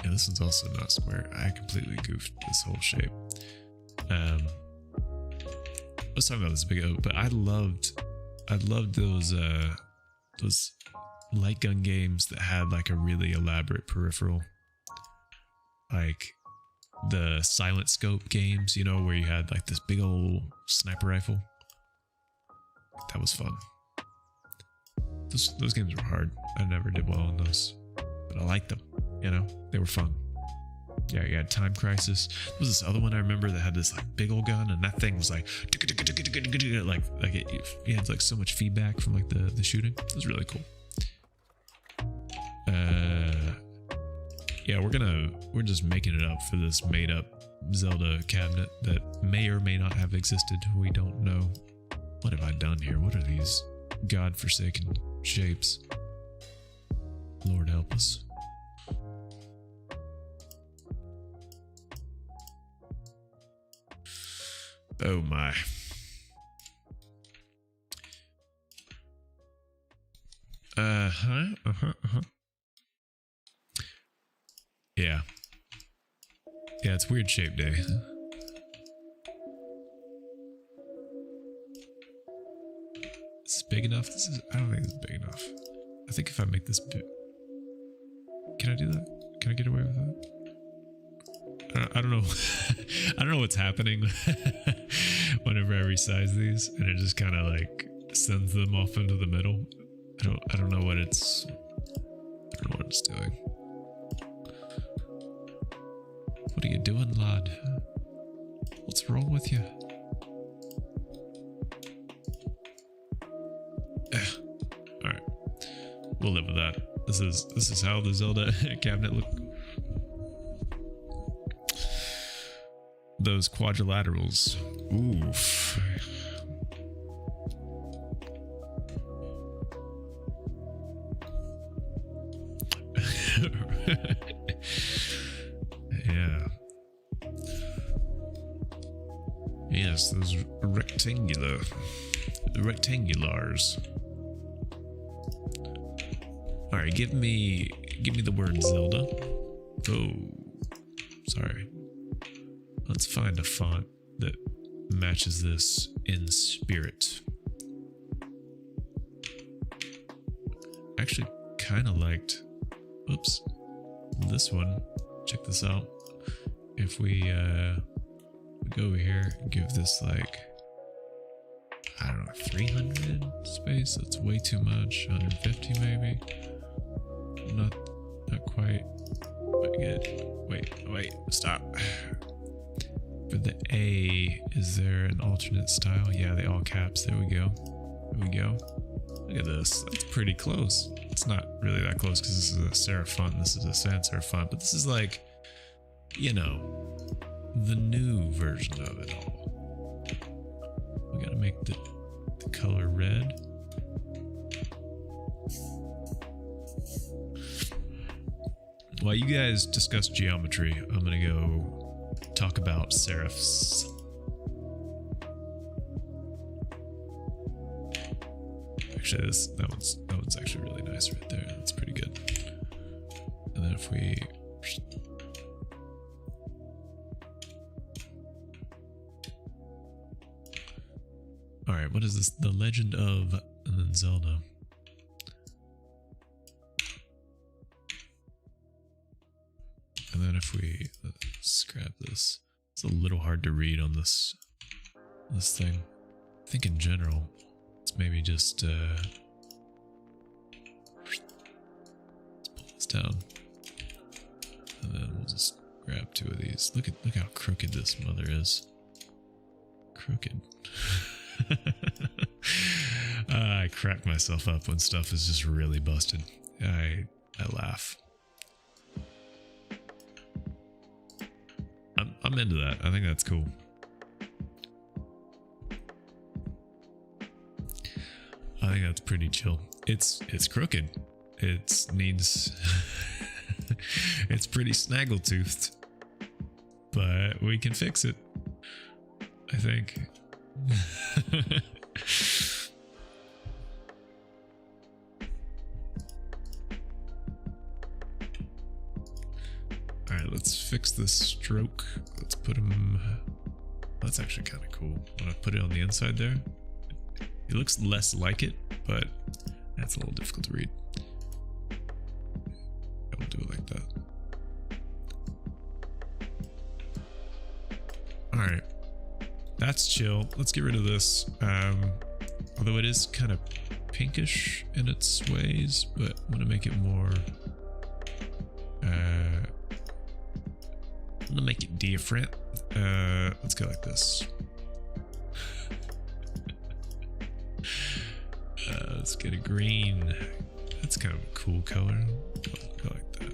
Yeah, this one's also not square. I completely goofed this whole shape. I was talking about this a bit ago, but I loved those light gun games that had like a really elaborate peripheral, like the silent scope games, you know, where you had like this big old sniper rifle. That was fun. Those games were hard. I never did well on those, but I liked them. You know, they were fun. Yeah, you had Time Crisis. There was this other one I remember that had this like big old gun, and that thing was like it had like so much feedback from like the shooting. It was really cool. Yeah, we're just making it up for this made up Zelda cabinet that may or may not have existed. We don't know. What have I done here? What are these godforsaken shapes? Lord help us. Oh my. Yeah. Yeah, it's weird shape day. Is this big enough? I don't think this is big enough. I think if I make this big... Can I do that? Can I get away with that? I don't know. I don't know what's happening whenever I resize these, and it just kind of like sends them off into the middle. I don't know what it's... I don't know what it's doing. What are you doing, lad? What's wrong with you? Alright. We'll live with that. This is how the Zelda cabinet looked. Those quadrilaterals. Oof. Yeah. Yes, those rectangulars. All right, give me the word Zelda. Oh, sorry. Let's find a font that matches this in spirit. Actually, kind of liked. Oops. This one. Check this out. If we go over here, give this like I don't know, 300 space. That's way too much. 150 maybe. Not quite. Wait, stop. For the A, is there an alternate style? Yeah, the all caps. There we go. Look at this. That's pretty close. It's not really that close because this is a serif font and this is a sans serif font, but this is like, you know, the new version of it all. We gotta make the color red. While you guys discuss geometry, I'm gonna go talk about serifs. Actually, that one's actually really nice right there. That's pretty good. And then if we all right, what is this? The Legend of, and then Zelda. And then if we scrap this, it's a little hard to read on this thing. I think in general, it's maybe just let's pull this down, and then we'll just grab two of these. Look how crooked this mother is. Crooked. I crack myself up when stuff is just really busted. I laugh. I'm into that. I think that's cool. I think that's pretty chill. It's crooked. It needs it's pretty snaggletooth, but we can fix it, I think. Alright, let's fix this stroke. Let's put him... That's actually kind of cool. When I put it on the inside there, it looks less like it, but that's a little difficult to read. I will do it like that. Alright. That's chill. Let's get rid of this. Although it is kind of pinkish in its ways, but I'm going to make it more... I'm gonna make it different. Let's go like this. Let's get a green. That's kind of a cool color. Go like that.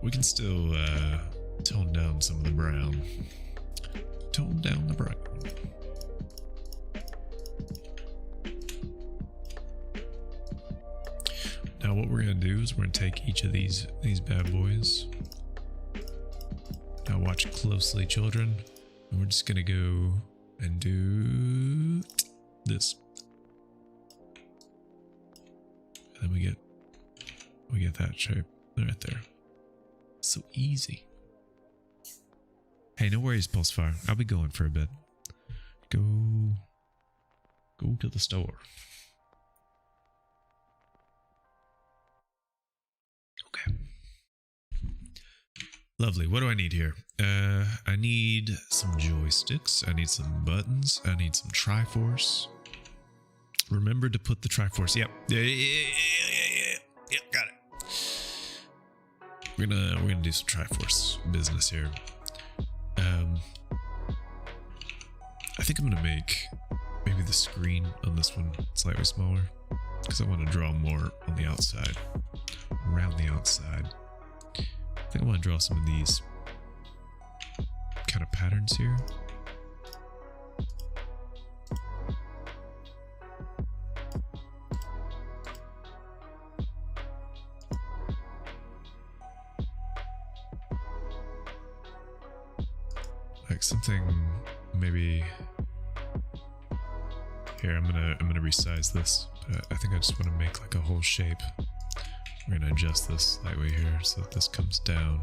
We can still tone down some of the brown. Tone down the brown. Now what we're gonna do is we're gonna take each of these bad boys. Now watch closely, children. And we're just gonna go and do this. And then we get that shape right there. So easy. Hey, no worries, Pulsefire. I'll be going for a bit. Go to the store. Okay. Lovely. What do I need here? I need some joysticks. I need some buttons. I need some Triforce. Remember to put the Triforce. Yep. Yep. Got it. We're gonna do some Triforce business here. I think I'm gonna make maybe the screen on this one slightly smaller because I want to draw more on the outside, around the outside. I think I want to draw some of these kind of patterns here. Like something maybe here. I'm gonna resize this, but I think I just want to make like a whole shape. We're gonna adjust this slightly here so that this comes down,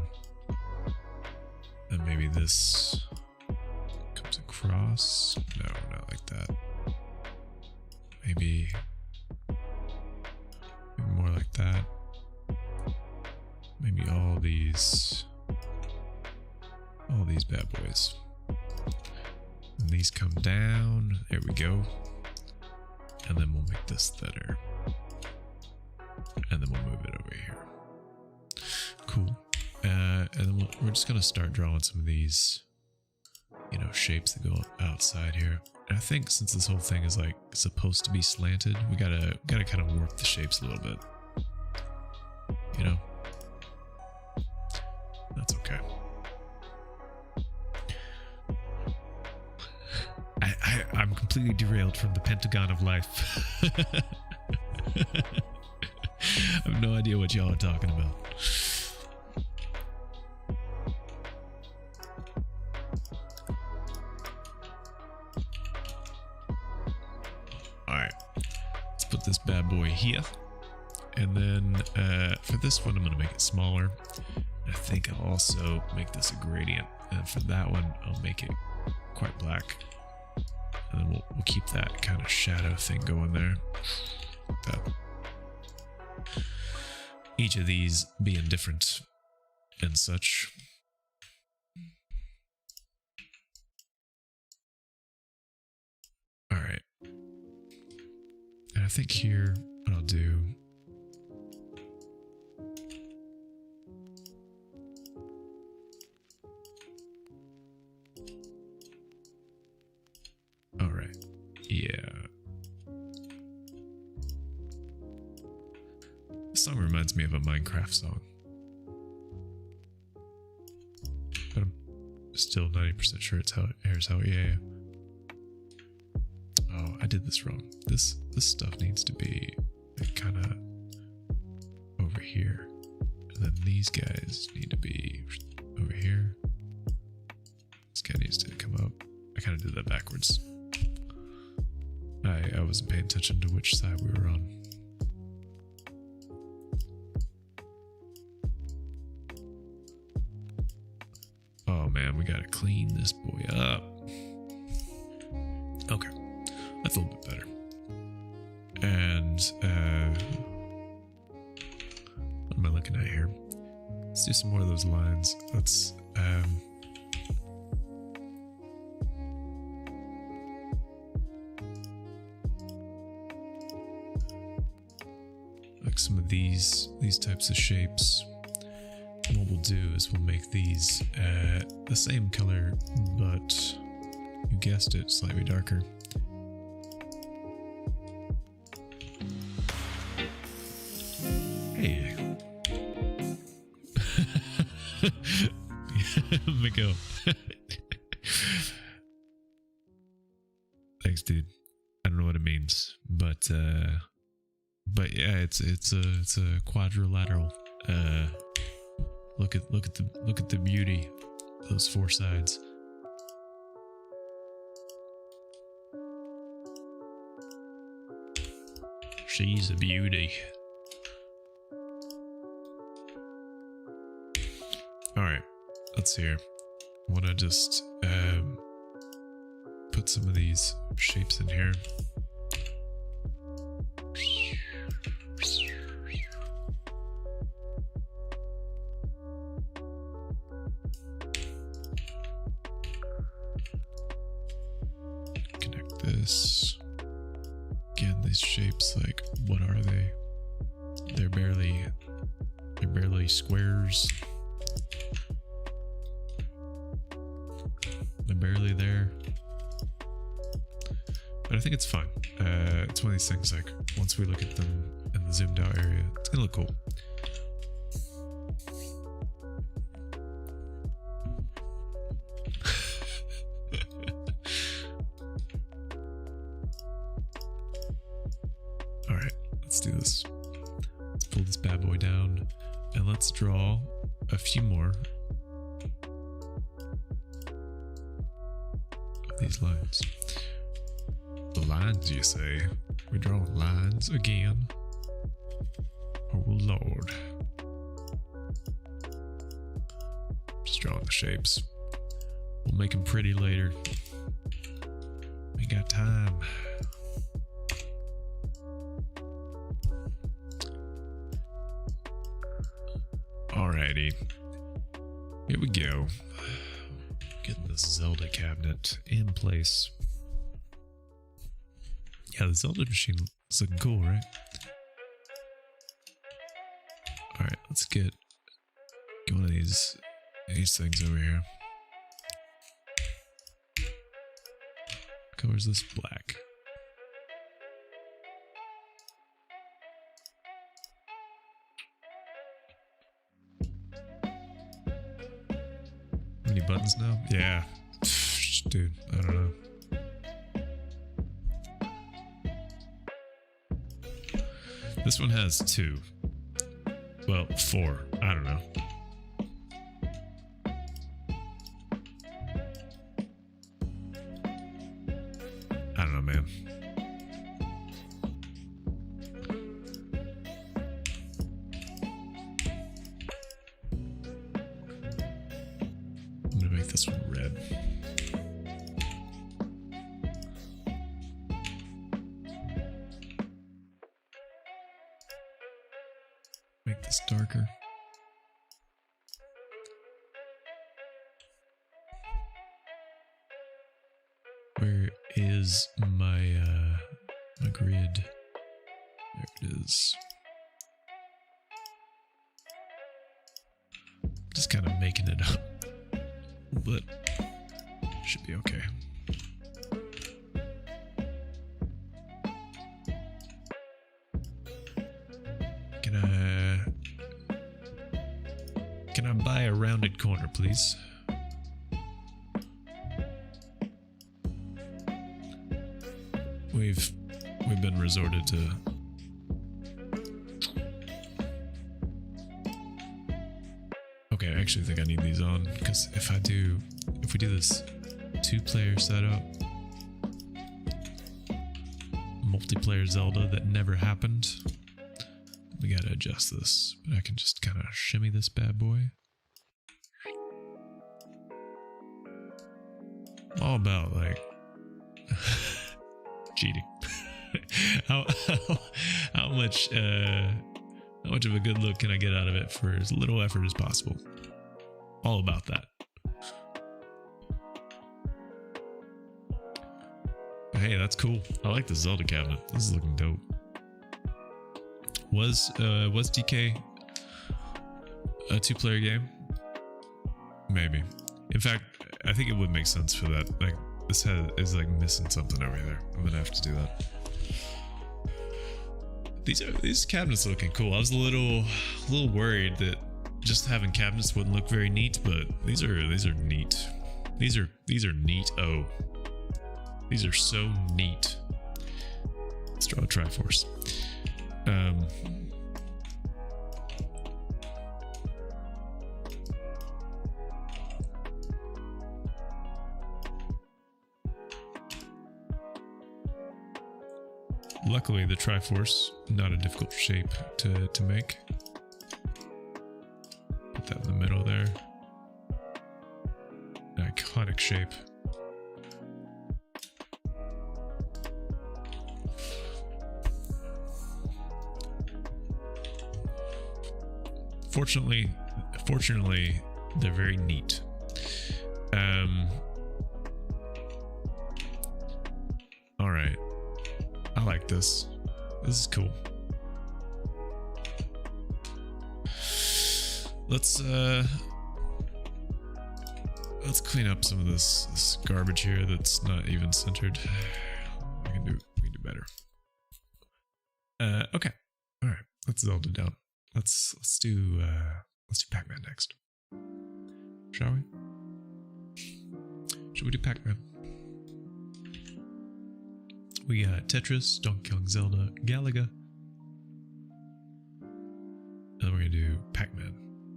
and maybe this comes across. No, not like that. Maybe more like that. Maybe all these bad boys. then these come down. There we go. And then we'll make this thinner. And then we'll move it over here. Cool. And then we're just gonna start drawing some of these, you know, shapes that go outside here. And I think since this whole thing is like supposed to be slanted, we gotta kind of warp the shapes a little bit. You know, that's okay. I'm completely derailed from the Pentagon of life. I have no idea what y'all are talking about. Alright, let's put this bad boy here. And then for this one, I'm going to make it smaller. I think I'll also make this a gradient. And for that one, I'll make it quite black. And then we'll keep that kind of shadow thing going there. That. Each of these being different and such. Alright. And I think here what I'll do... Alright, yeah. This song reminds me of a Minecraft song. But I'm still 90% sure it's how it airs out. Yeah. Oh, I did this wrong. This stuff needs to be kind of over here. And then these guys need to be over here. This guy needs to come up. I kind of did that backwards. I wasn't paying attention to which side we were on. Oh man, we gotta clean this boy up. Okay, that's a little bit better. And what am I looking at here? Let's do some more of those lines. Let's like some of these types of shapes. And what we'll do is we'll make these the same color, but you guessed it, slightly darker. Hey. Miguel. Thanks, dude. I don't know what it means, but yeah, it's a quadrilateral. Look at the beauty of those four sides. She's a beauty. All right, let's see here. I want to just put some of these shapes in here. Connect this. Again, these shapes, like, what are they? They're barely squares. They're barely there. But I think it's fine. It's one of these things, like, once we look at them in the zoomed out area, it's gonna look cool. Alright, let's do this. Let's pull this bad boy down, and let's draw a few more of these lines. The lines, you say? We draw lines again? Oh Lord. Just drawing the shapes. We'll make them pretty later. We got time. Alrighty. Here we go. Getting this Zelda cabinet in place. Yeah, the Zelda machine is looking cool, right? Alright, let's get one of these things over here. Colors this black. Many buttons now? Yeah. Dude, I don't know. This one has 2. Well, 4. I don't know. I don't know, man. I'm gonna make this one red. Make this darker. Where is my my grid? There it is. Just kind of making it up, but should be okay. Can I buy a rounded corner, please? We've been resorted to. Okay, I actually think I need these on, because if we do this 2-player setup, multiplayer Zelda that never happened, we gotta adjust this. But I can just kind of shimmy this bad boy. All about like cheating. how much of a good look can I get out of it for as little effort as possible? All about that. But hey, that's cool. I like the Zelda cabinet. This is looking dope. Was DK a 2-player game? Maybe. In fact, I think it would make sense for that. Like, this is like missing something over there. I'm gonna have to do that. These cabinets are looking cool. I was a little worried that just having cabinets wouldn't look very neat, but these are neat. These are neat. Oh, these are so neat. Let's draw a Triforce. Luckily, the Triforce, not a difficult shape to make. Put that in the middle there. An iconic shape. Fortunately, they're very neat. All right. I like this. This is cool. Let's clean up some of this garbage here that's not even centered. We can do better. Okay. All right. Let's Zelda down. Let's do Pac-Man next. Shall we? Should we do Pac-Man? We got Tetris, Donkey Kong, Zelda, Galaga. And then we're gonna do Pac-Man.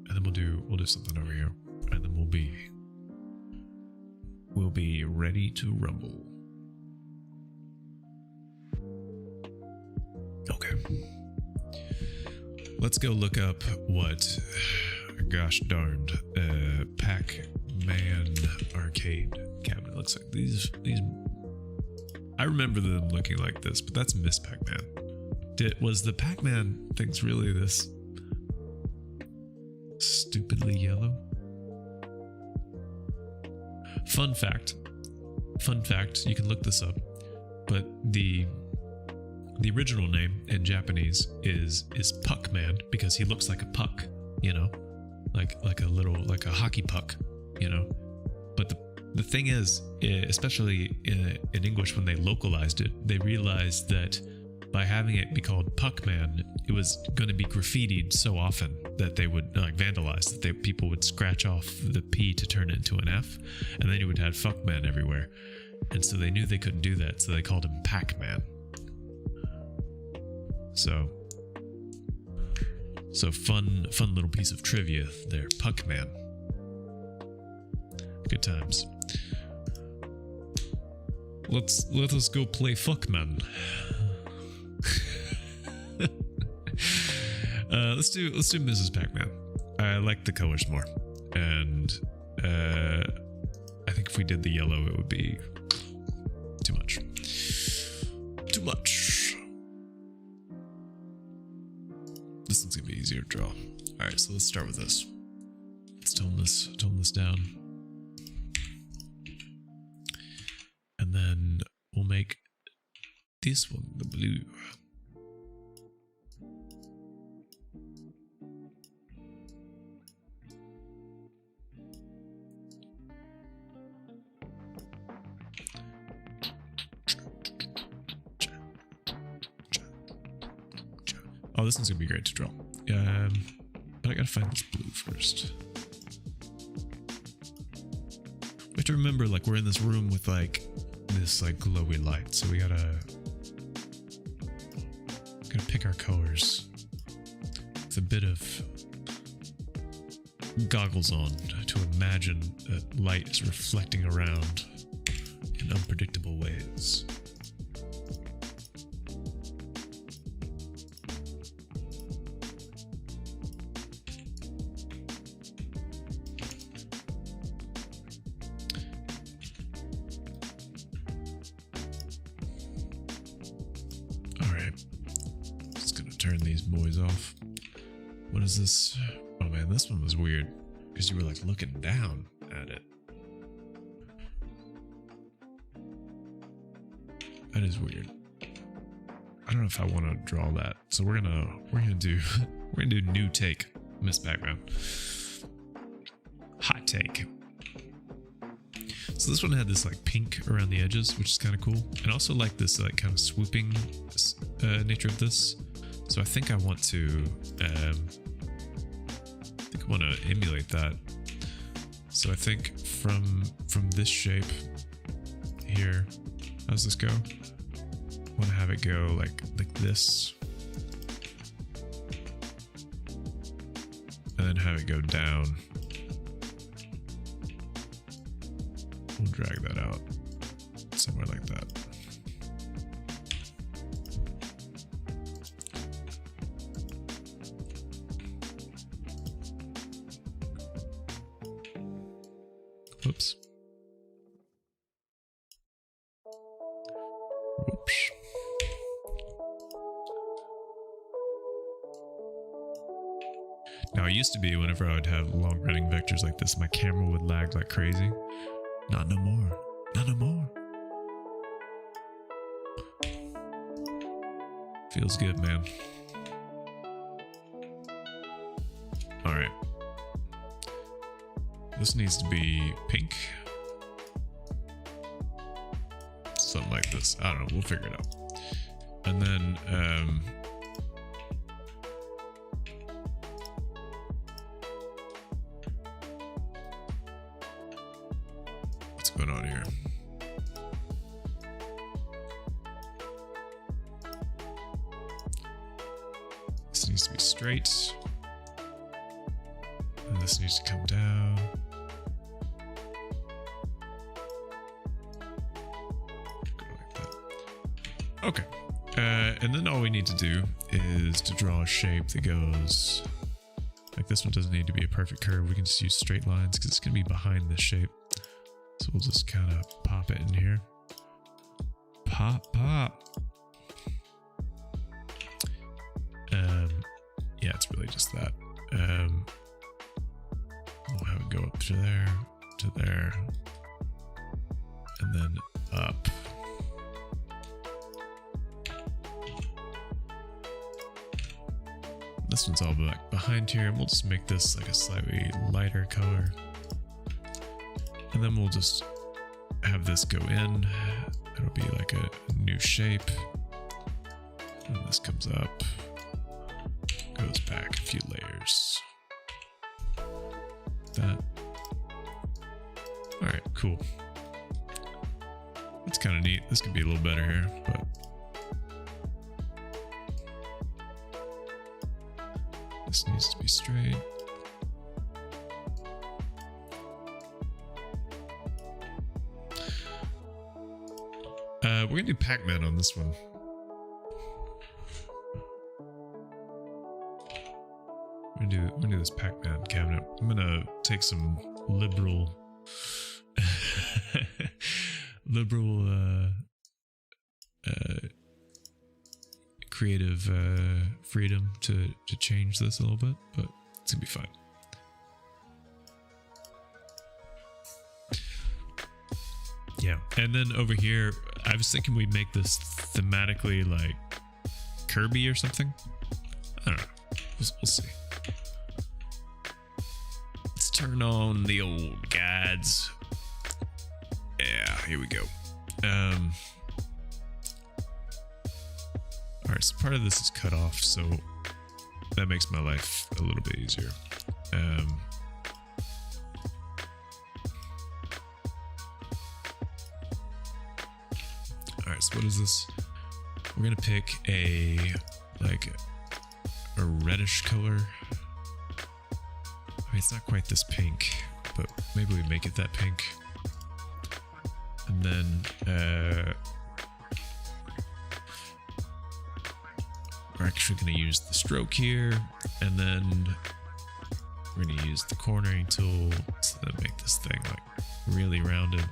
And then we'll do something over here. And then we'll be ready to rumble. Okay. Let's go look up what gosh darned Pac-Man arcade cabinet looks like. These I remember them looking like this, but that's Miss Pac-Man. Was the Pac-Man things really this stupidly yellow? Fun fact, you can look this up, but the original name in Japanese is Puckman because he looks like a puck, you know, like a hockey puck, you know. But the thing is, especially in English, when they localized it, they realized that by having it be called Puckman, it was going to be graffitied so often that they would vandalize, that people would scratch off the P to turn it into an F, and then you would have Fuckman everywhere. And so they knew they couldn't do that, so they called him Pac-Man. So fun little piece of trivia there, Puckman. Good times. Let us go play Fuckman. Let's do Mrs. Pac-Man. I like the colors more, and I think if we did the yellow, it would be too much. Too much. This one's gonna be easier to draw. All right, so let's start with this. Let's tone this down, and then we'll make this one the blue. Oh, this one's gonna be great to draw. But I gotta find this blue first. We have to remember, like, we're in this room with like this like glowy light, so we gotta pick our colors with a bit of goggles on to imagine that light is reflecting around in unpredictable ways. Turn these boys off. What is this? Oh man, this one was weird because you were like looking down at it. That is weird. I don't know if I want to draw that. So we're gonna do new take, Miss Pac-Man. Hot take. So this one had this like pink around the edges, which is kind of cool, and also like this like kind of swooping nature of this. So I think I want to emulate that. So I think from this shape here, how does this go? I want to have it go like this, and then have it go down. We'll drag that out somewhere like that. Whoops. Whoops. Now, it used to be whenever I would have long running vectors like this, my camera would lag like crazy. Not no more. Not no more. Feels good, man. All right. This needs to be pink. Something like this. I don't know. We'll figure it out. And then, what's going on here? This needs to be straight. And this needs to come down. Okay, and then all we need to do is to draw a shape that goes like this. One doesn't need to be a perfect curve. We can just use straight lines because it's going to be behind this shape. So we'll just kind of pop it in here. Pop, pop. Yeah, it's really just that. We'll have it go up to there, and then up. This one's all back behind here, and we'll just make this like a slightly lighter color. And then we'll just have this go in. It'll be like a new shape. And this comes up, goes back a few layers. That. Alright, cool. That's kind of neat. This could be a little better here, but this needs to be straight. We're gonna do Pac-Man on this one. We're gonna do this Pac-Man cabinet. I'm gonna take some liberal creative freedom to change this a little bit, but it's gonna be fine. Yeah, and then over here, I was thinking we'd make this thematically like Kirby or something. I don't know. We'll see. Let's turn on the old guides. Yeah, here we go. Alright, so part of this is cut off, so that makes my life a little bit easier. Alright, so what is this? We're gonna pick a reddish color. I mean, it's not quite this pink, but maybe we make it that pink. And then we're actually going to use the stroke here, and then we're going to use the cornering tool to make this thing like really rounded.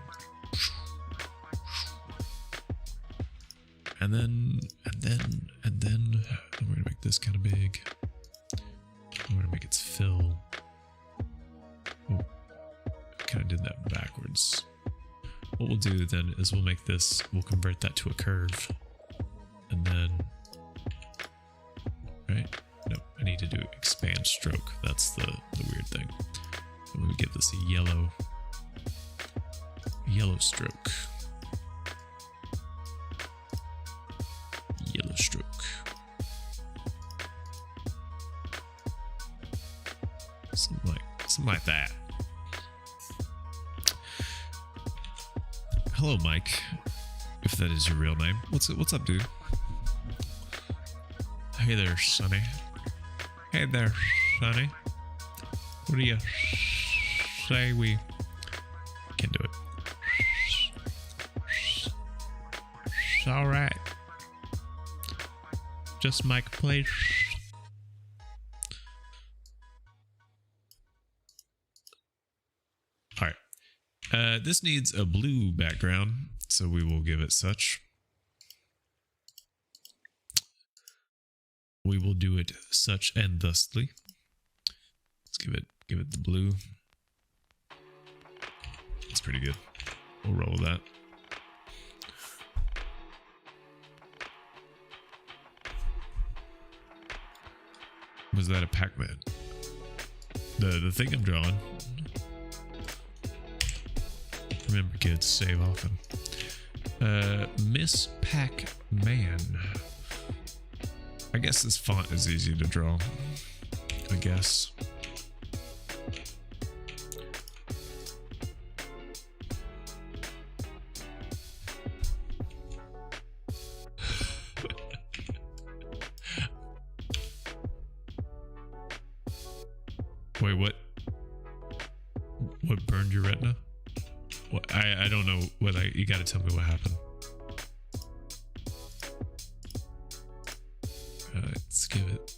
And then we're going to make this kind of big. I'm going to make its fill. Oh, I kind of did that backwards. What we'll do then is we'll convert that to a curve. And then, right? No, I need to do expand stroke. That's the weird thing. So we give this a yellow stroke. Yellow stroke. Something like that. Hello, Mike, if that is your real name. What's up, dude? Hey there, Sonny. Hey there, Sonny. What do you say we can do it? It's all right. Just Mike, please. This needs a blue background, so we will give it such. We will do it such and thusly. Let's give it the blue. That's pretty good. We'll roll with that. Was that a Pac-Man? The thing I'm drawing. Remember, kids, save often. Miss Pac-Man. I guess this font is easy to draw. I guess. Wait, what? What burned your retina? What? I don't know what you gotta tell me what happened. Let's give it.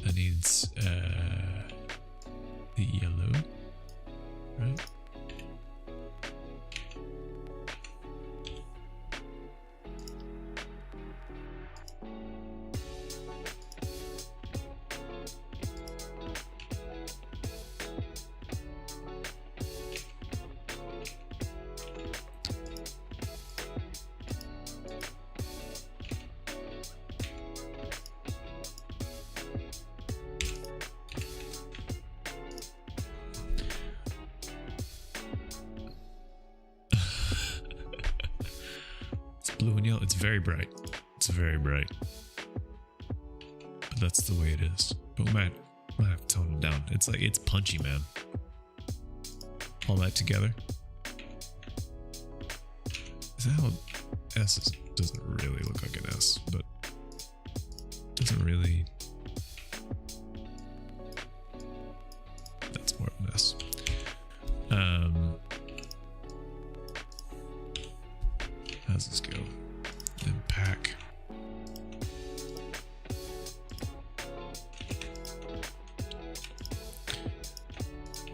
That needs the yellow, right? blue and yellow. It's very bright. It's very bright. But that's the way it is. But we might have to tone it down. It's like, it's punchy, man. All that together. Is that how S is? Doesn't really look like an S, but doesn't really. That's more of an S. How's this go? Then pack.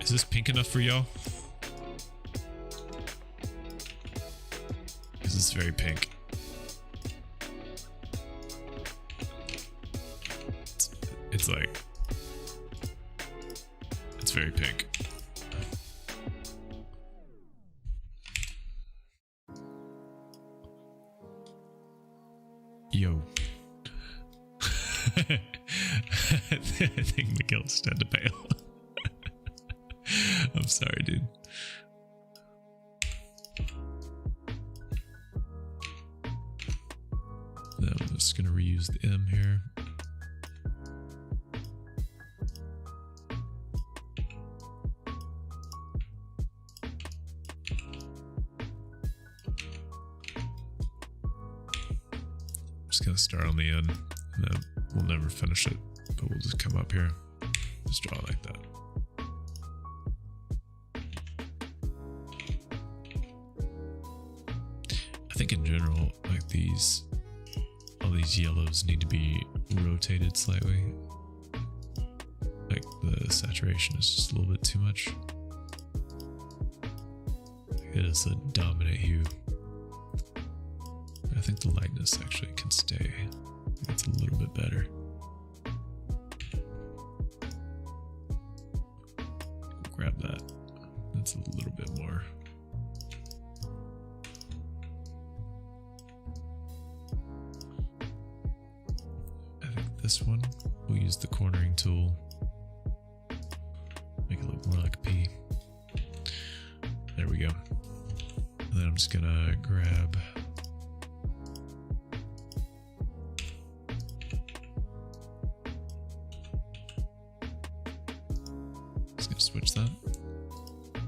Is this pink enough for y'all? Because it's very pink. It's like, it's very pink. Yo. I think Miguel's had to bail. I'm sorry, dude. Then I'm just gonna reuse the M here. Just gonna start on the end, and then we'll never finish it, but we'll just come up here, just draw like that. I think in general, like all these yellows need to be rotated slightly. Like the saturation is just a little bit too much. It is a dominant hue. I think the lightness actually can stay. It's a little bit better. Grab that. That's a little bit more. I think this one, we'll use the cornering tool. Make it look more like a P. There we go. And then I'm just gonna grab switch that.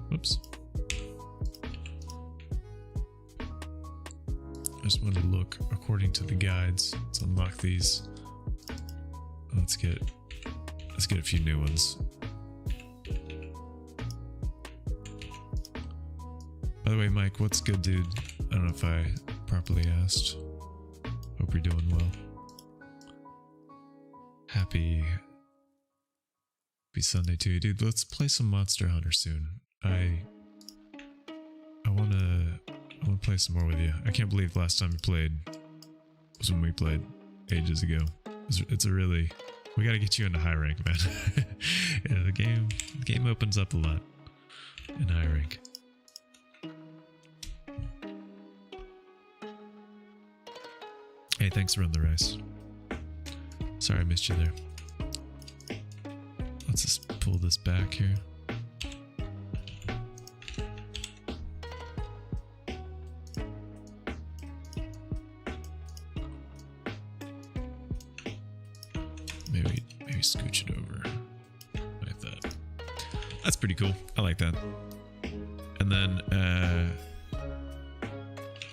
Whoops. I just wanted to look according to the guides. Let's unlock these. Let's get a few new ones. By the way, Mike, what's good, dude? I don't know if I properly asked. Hope you're doing well. Happy Sunday to you, dude. Let's play some Monster Hunter soon. I wanna play some more with you. I can't believe the last time we played was when we played ages ago. It's a really, we gotta get you into high rank, man. Yeah, the game opens up a lot in high rank. Hey, thanks for running the race. Sorry I missed you there. Let's just pull this back here. Maybe scooch it over like that. That's pretty cool. I like that. And then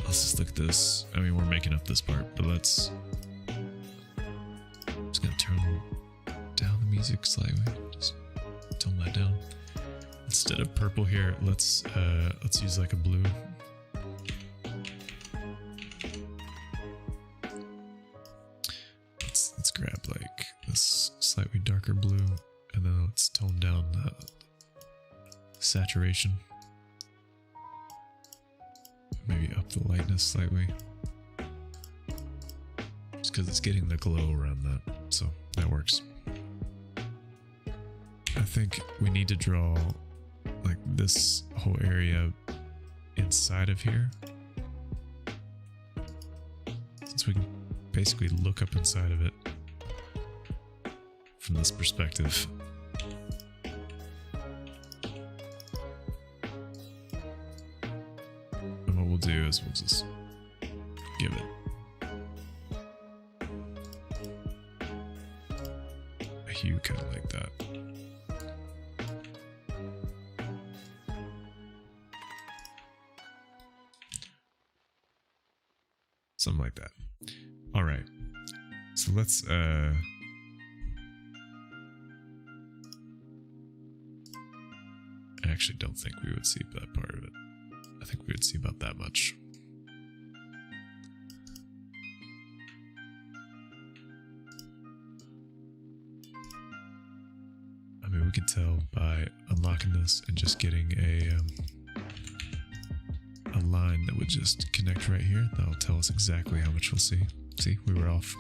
let's just look at this. I mean, we're making up this part, but I'm just gonna turn down the music slightly. Just tone that down. Instead of purple here, let's use like a blue. Let's grab like this slightly darker blue, and then let's tone down the saturation. Maybe up the lightness slightly. Just because it's getting the glow around that, so that works. I think we need to draw like this whole area inside of here, since we can basically look up inside of it from this perspective. And what we'll do is we'll just give it a hue kind of like that. Something like that. All right. So let's I actually don't think we would see that part of it. I think we would see about that much. I mean, we can tell by unlocking this and just getting a line that would just connect right here. That'll tell us exactly how much we'll see. See, we were off.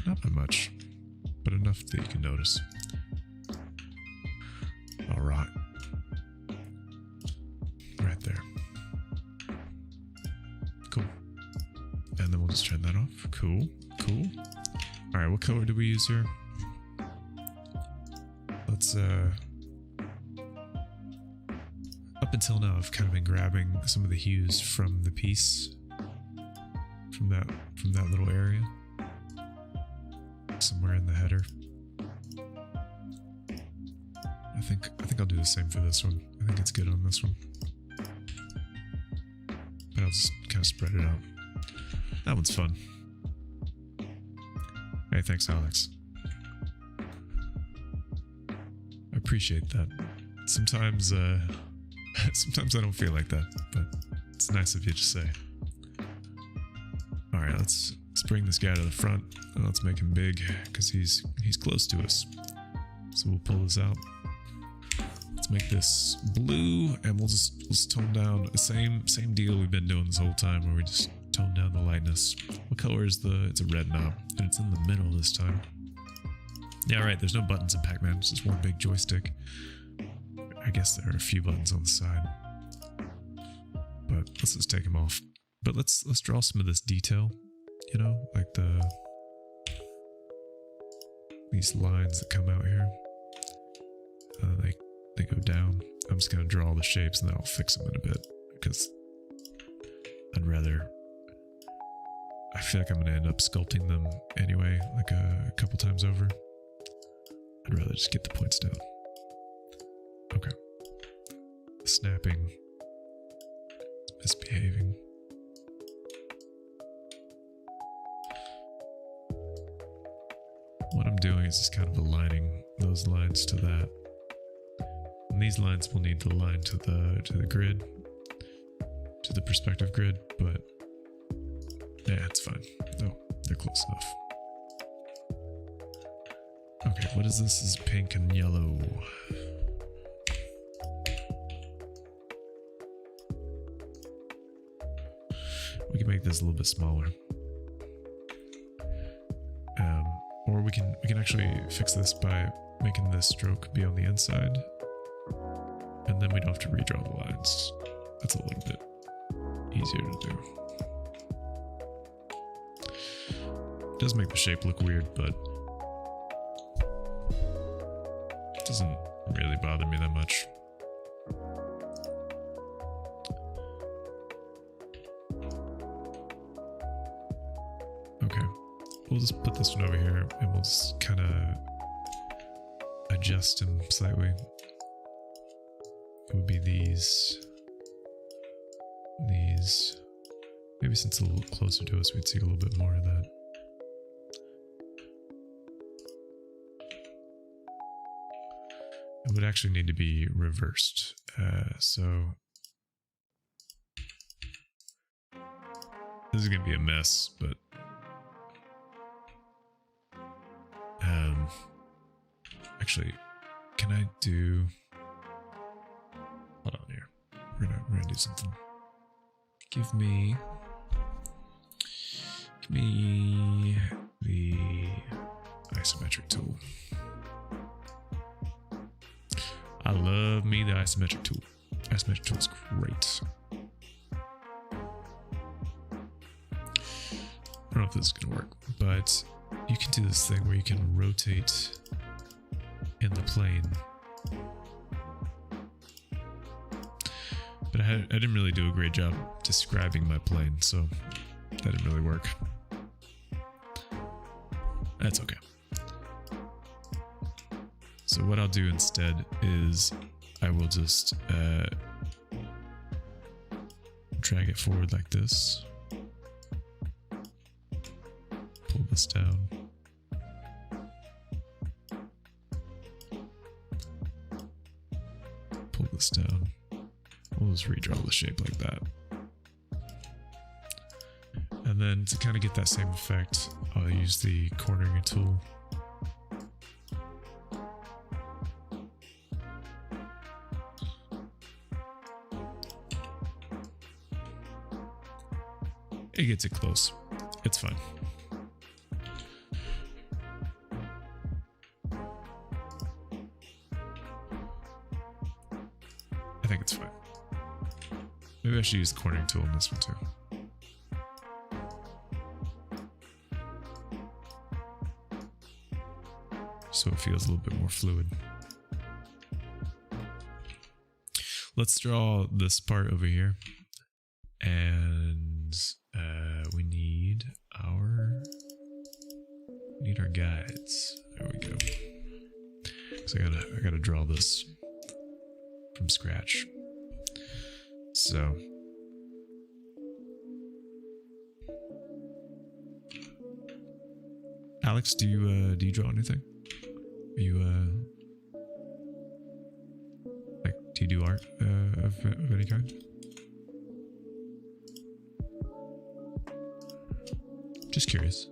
Not by much, but enough that you can notice. All right. Right there. Cool. And then we'll just turn that off. Cool. Cool. All right, what color do we use here? Let's, up until now, I've kind of been grabbing some of the hues from the piece, from that little area, somewhere in the header. I think I'll do the same for this one. I think it's good on this one, but I'll just kind of spread it out. That one's fun. Hey, thanks, Alex. I appreciate that. Sometimes sometimes I don't feel like that, but it's nice of you to say. All right, let's bring this guy to the front and let's make him big because he's close to us. So we'll pull this out. Let's make this blue, and let's tone down the same deal we've been doing this whole time, where we just tone down the lightness. What color is it's a red knob, and it's in the middle this time. Yeah, right. There's no buttons in Pac-Man. It's just one big joystick. I guess there are a few buttons on the side, but let's just take them off. But let's draw some of this detail, you know, like these lines that come out here. They go down. I'm just gonna draw all the shapes and then I'll fix them in a bit because I feel like I'm gonna end up sculpting them anyway, like a couple times over. I'd rather just get the points down. Okay. Snapping. Misbehaving. What I'm doing is just kind of aligning those lines to that. And these lines will need to align to the grid, to the perspective grid, but yeah, it's fine. No, they're close enough. Okay, what is this? This is pink and yellow. We can make this a little bit smaller. Or we can actually fix this by making this stroke be on the inside. And then we don't have to redraw the lines. That's a little bit easier to do. It does make the shape look weird, but it doesn't really bother me that much. Okay, we'll just put this one over here and we'll just kind of adjust him slightly. It would be these. Maybe since it's a little closer to us, we'd see a little bit more of that. It would actually need to be reversed. So this is going to be a mess, but actually, can I do... Hold on here. We're gonna do something. Give me the isometric tool. I love me the isometric tool. Isometric tool is great. I don't know if this is gonna work, but you can do this thing where you can rotate in the plane. But But I didn't really do a great job describing my plane, so that didn't really work. That's okay. So what I'll do instead is I will just drag it forward like this. Pull this down. Pull this down. We'll just redraw the shape like that. And then to kind of get that same effect, I'll use the cornering tool. It gets it close. It's fine. I think it's fine. Maybe I should use the cornering tool on this one too. So it feels a little bit more fluid. Let's draw this part over here. And we need our guides. There we go. So I gotta draw this from scratch. So Alex, do you draw anything? Are you like, do you do art of any kind? Just curious.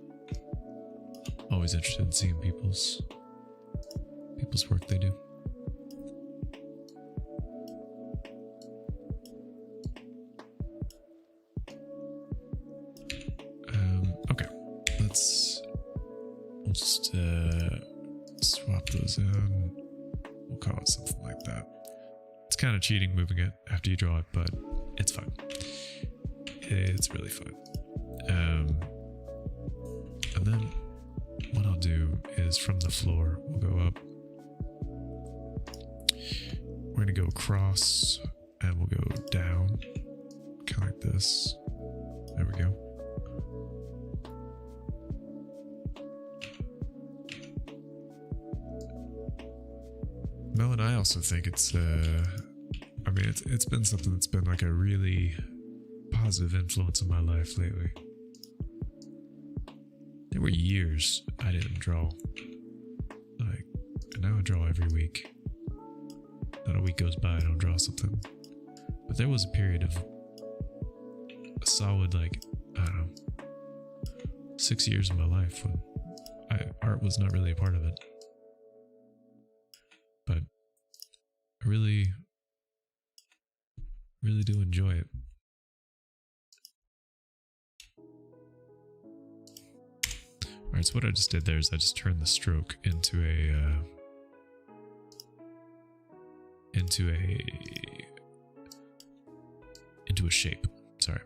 Always interested in seeing people's work they do. Okay. We'll just swap those in. We'll call it something like that. It's kind of cheating moving it after you draw it, but it's fine. It's really fun. And then what I'll do is from the floor, we'll go up. We're going to go across and we'll go down, kind of like this. There we go. Mel and I also think it's, I mean, it's been something that's been like a really positive influence in my life lately. There were years I didn't draw. Like, and now I draw every week. Not a week goes by I don't draw something. But there was a period of a solid, like, I don't know, 6 years of my life when art was not really a part of it. But I really do enjoy it. Alright, so what I just did there is I just turned the stroke into a shape. Sorry.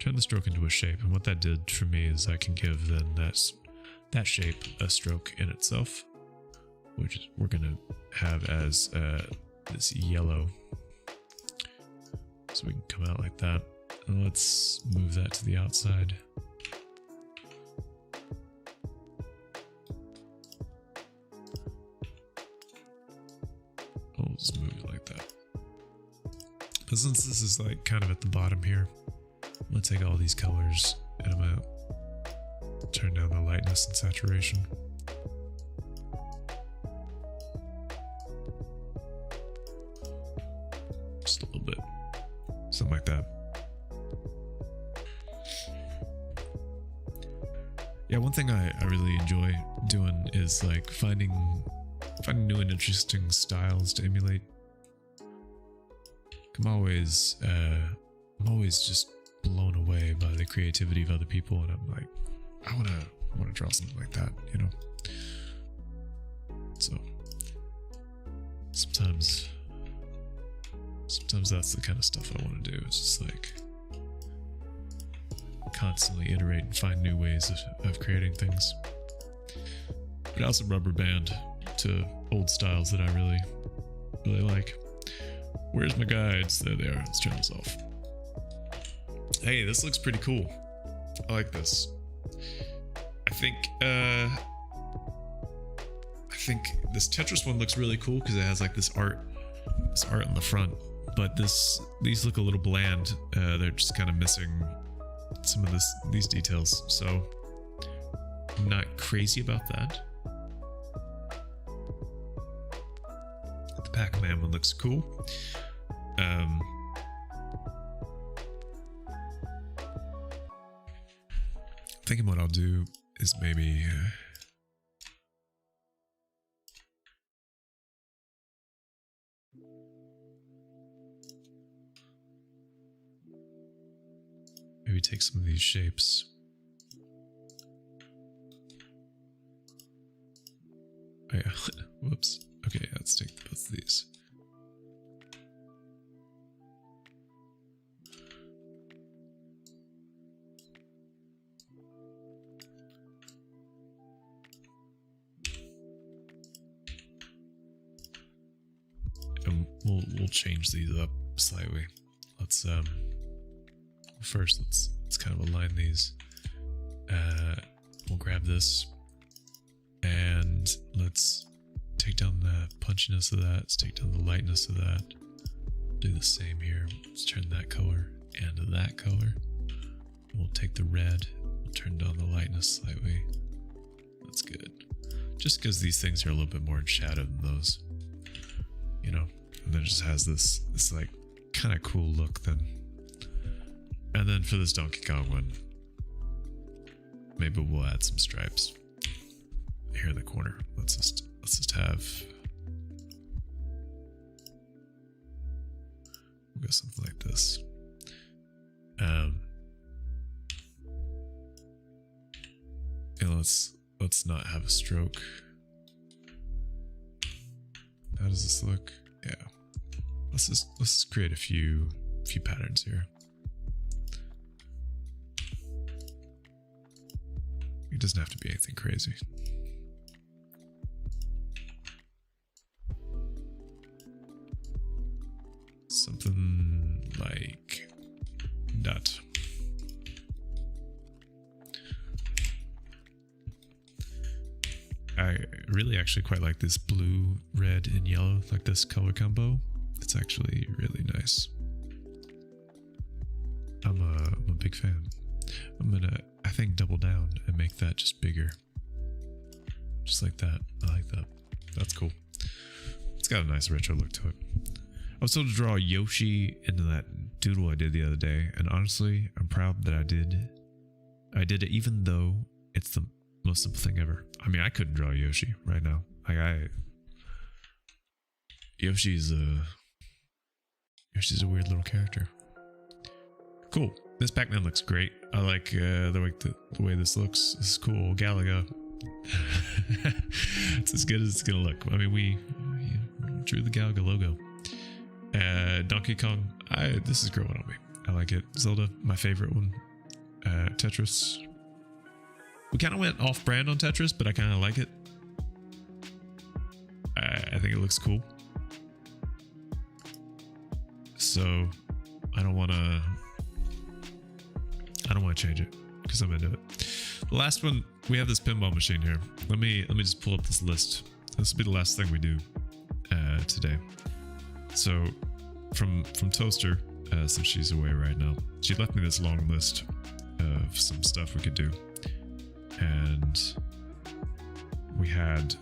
Turn the stroke into a shape, and what that did for me is I can give then that shape a stroke in itself, which we're gonna have as this yellow. So we can come out like that. And let's move that to the outside. We'll just move it like that. But since this is like kind of at the bottom here, I'm gonna take all these colors and I'm gonna turn down the lightness and saturation. Just a little bit. Something like that. Yeah, one thing I really enjoy doing is like finding new and interesting styles to emulate. I'm always just blown away by the creativity of other people, and I'm like, I wanna draw something like that, you know. So sometimes that's the kind of stuff I want to do. It's just like constantly iterate and find new ways of creating things. But I also rubber band to old styles that I really like. Where's my guides? There they are. Let's turn this off. Hey, this looks pretty cool. I like this. I think this Tetris one looks really cool because it has like this art on the front. But these look a little bland. They're just kind of missing some of these details. So I'm not crazy about that. The Pac-Man one looks cool. Thinking what I'll do is maybe take some of these shapes. Oh yeah, whoops. Okay, let's take both of these. And we'll change these up slightly. Let's first let's kind of align these. We'll grab this and let's take down the punchiness of that. Let's take down the lightness of that. Do the same here. Let's turn that color and that color. We'll take the red. We'll turn down the lightness slightly. That's good. Just because these things are a little bit more in shadow than those, you know. And then it just has this like kind of cool look then. And then for this Donkey Kong one, maybe we'll add some stripes here in the corner. Let's just have, we'll go something like this. And let's not have a stroke. How does this look? Yeah. Let's just create a few patterns here. It doesn't have to be anything crazy. Something like that. I really actually quite like this blue, red, and yellow, like this color combo. It's actually really nice. I'm a big fan. I'm gonna, I think, double down and make that just bigger. Just like that. I like that. That's cool. It's got a nice retro look to it. I was told to draw Yoshi into that doodle I did the other day, and honestly, I'm proud that I did it even though it's the most simple thing ever. I mean, I couldn't draw Yoshi right now. Like Yoshi's a weird little character. Cool. This Pac-Man looks great. I like the way this looks. This is cool. Galaga. It's as good as it's gonna look. I mean, we drew the Galaga logo. Donkey Kong. This is growing on me. I like it. Zelda, my favorite one. Tetris. We kind of went off-brand on Tetris, but I kind of like it. I think it looks cool. So I don't want to change it because I'm into it. The last one, we have this pinball machine here. Let me just pull up this list. This will be the last thing we do today. So from Toaster, since she's away right now, she left me this long list of some stuff we could do, and we had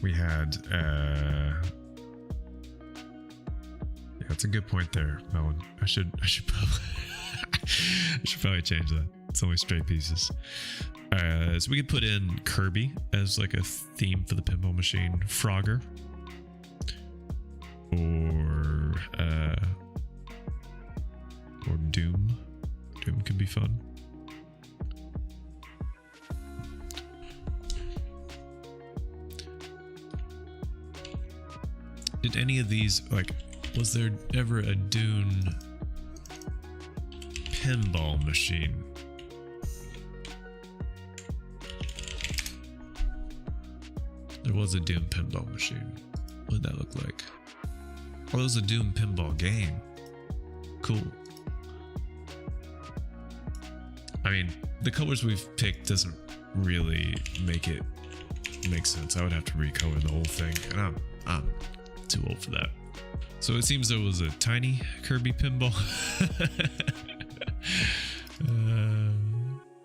yeah, that's a good point there, Melon. I should probably change that. It's only straight pieces. So we could put in Kirby as like a theme for the pinball machine, Frogger, or Doom. Doom could be fun. Did any of these, like, was there ever a Dune pinball machine? There was a Doom pinball machine. What did that look like? Oh, it was a Doom pinball game. Cool. I mean, the colors we've picked doesn't really make it make sense. I would have to recolor the whole thing, and I'm too old for that. So it seems there was a tiny Kirby pinball.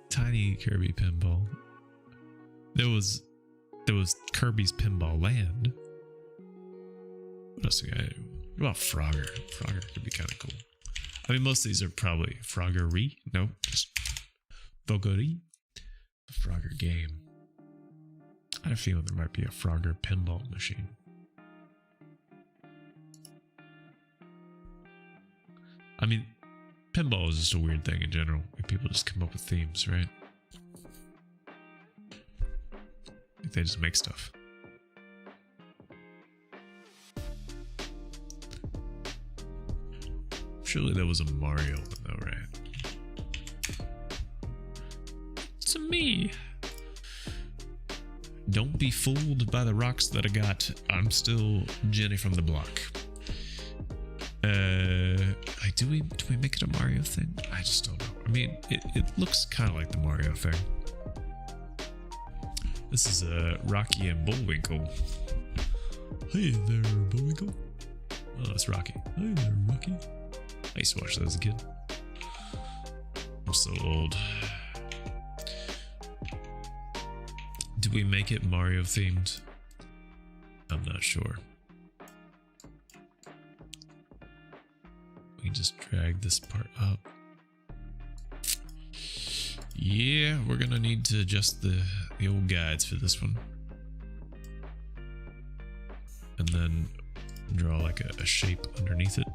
Tiny Kirby pinball. There was Kirby's Pinball Land. What else we got? What about Frogger? Frogger could be kind of cool. I mean, most of these are probably Froggery. No, just Vogory. The Frogger game. I had a feeling there might be a Frogger pinball machine. I mean, pinball is just a weird thing in general. Like, people just come up with themes, right? Like, they just make stuff. Surely there was a Mario one though, right? It's me. Don't be fooled by the rocks that I got. I'm still Jenny from the block. Do we make it a Mario thing? I just don't know. I mean, it looks kind of like the Mario thing. This is Rocky and Bullwinkle. Hey there, Bullwinkle. Oh, that's Rocky. Hey there, Rocky. I used to watch that as a kid. I'm so old. Do we make it Mario themed? I'm not sure. We can just drag this part up. Yeah, we're gonna need to adjust the old guides for this one. And then draw like a shape underneath it.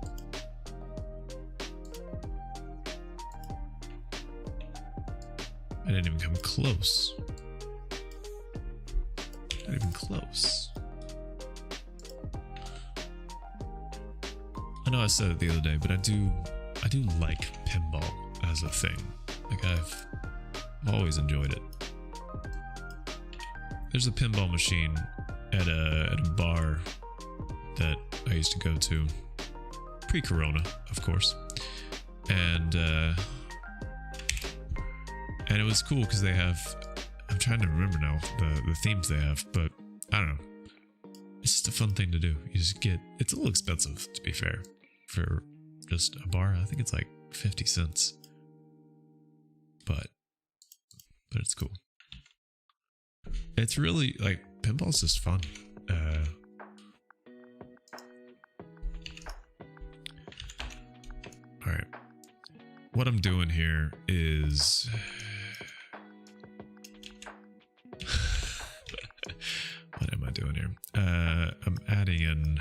I didn't even come close. Not even close. I know I said it the other day, but I do like pinball as a thing. Like I've always enjoyed it. There's a pinball machine at a bar that I used to go to pre-corona, of course, and it was cool because they have, I'm trying to remember now the themes they have, but I don't know. It's just a fun thing to do. You just get, it's a little expensive to be fair for just a bar. I think it's like 50 cents, but it's cool. It's really like, pinball's just fun. All right. What I'm doing here is what am I doing here? I'm adding in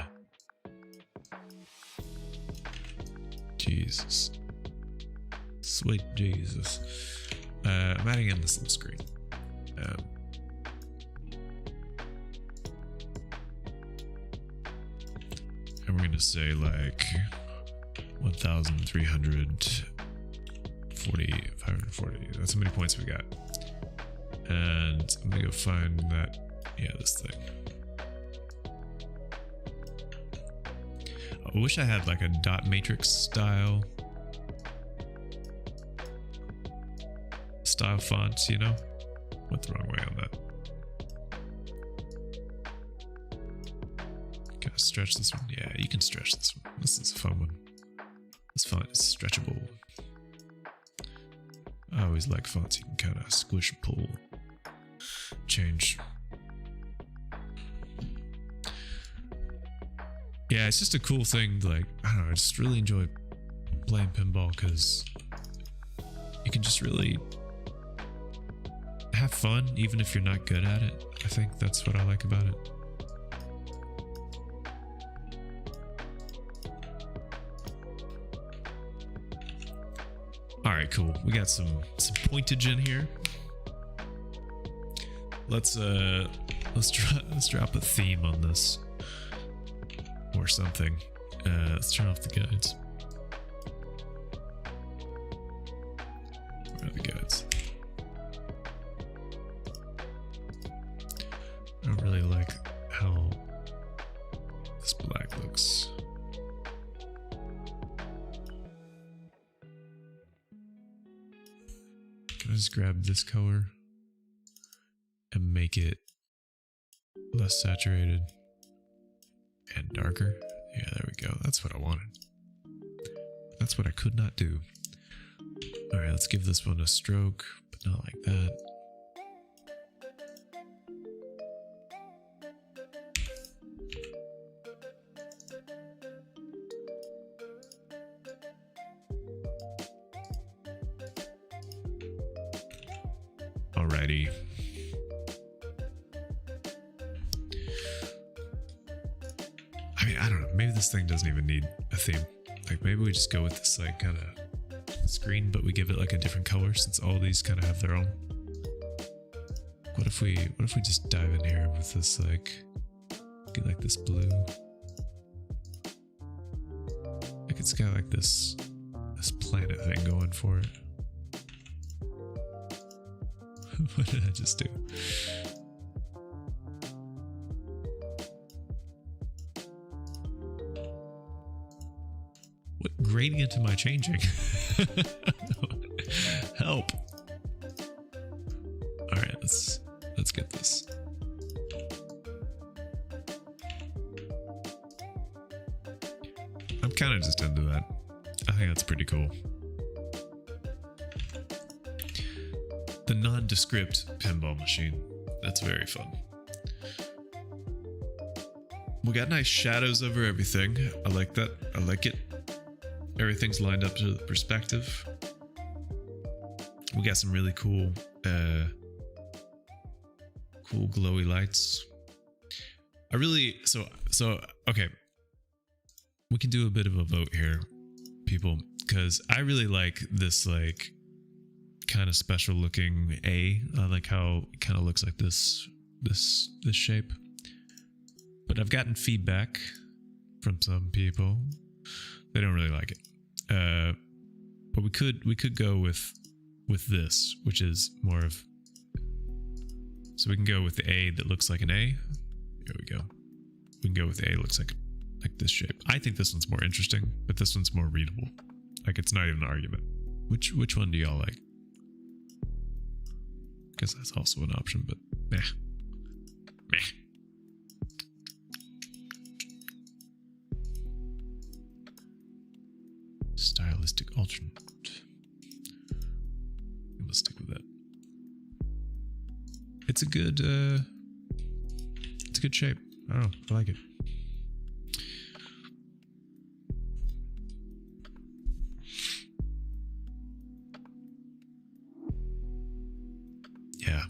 Jesus. Sweet Jesus. I'm adding in this little screen. And we're gonna say like 540. That's how many points we got. And I'm gonna go find that. Yeah, this thing. I wish I had like a dot matrix style font, you know? Went the wrong way on that. Gotta stretch this one. Yeah, you can stretch this one. This is a fun one. It's fun. It's stretchable. I always like fonts you can kind of squish, pull, change. Yeah, it's just a cool thing. Like, I don't know, I just really enjoy playing pinball because you can just really have fun even if you're not good at it. I think that's what I like about it. All right, cool. We got some pointage in here. Let's drop a theme on this or something. Let's turn off the guides. Where are the guides? I don't really like Can I just grab this color and make it less saturated and darker? Yeah, there we go. That's what I wanted. That's what I could not do. All right, let's give this one a stroke, but not like that. Alrighty. I mean, I don't know. Maybe this thing doesn't even need a theme. Like, maybe we just go with this, like, kind of screen, but we give it, like, a different color since all these kind of have their own. What if we just dive in here with this, like, get, like, this blue? Like, it's got, like, this planet thing going for it. What did I just do? What gradient am I changing? Help. All right, let's get this. I'm kind of just into that. I think that's pretty cool. The nondescript pinball machine. That's very fun. We got nice shadows over everything. I like that. I like it. Everything's lined up to the perspective. We got some really cool glowy lights. I really so okay. We can do a bit of a vote here, people, because I really like this, like, kind of special looking A. I like how it kind of looks like this shape. But I've gotten feedback from some people. They don't really like it. But we could go with this, which is more of, so we can go with the A that looks like an A. Here we go. We can go with the A that looks like this shape. I think this one's more interesting, but this one's more readable. Like, it's not even an argument. Which one do y'all like? Guess that's also an option, but meh. Stylistic alternate. Let's stick with that. It's a good shape. I don't know. I like it. Yeah,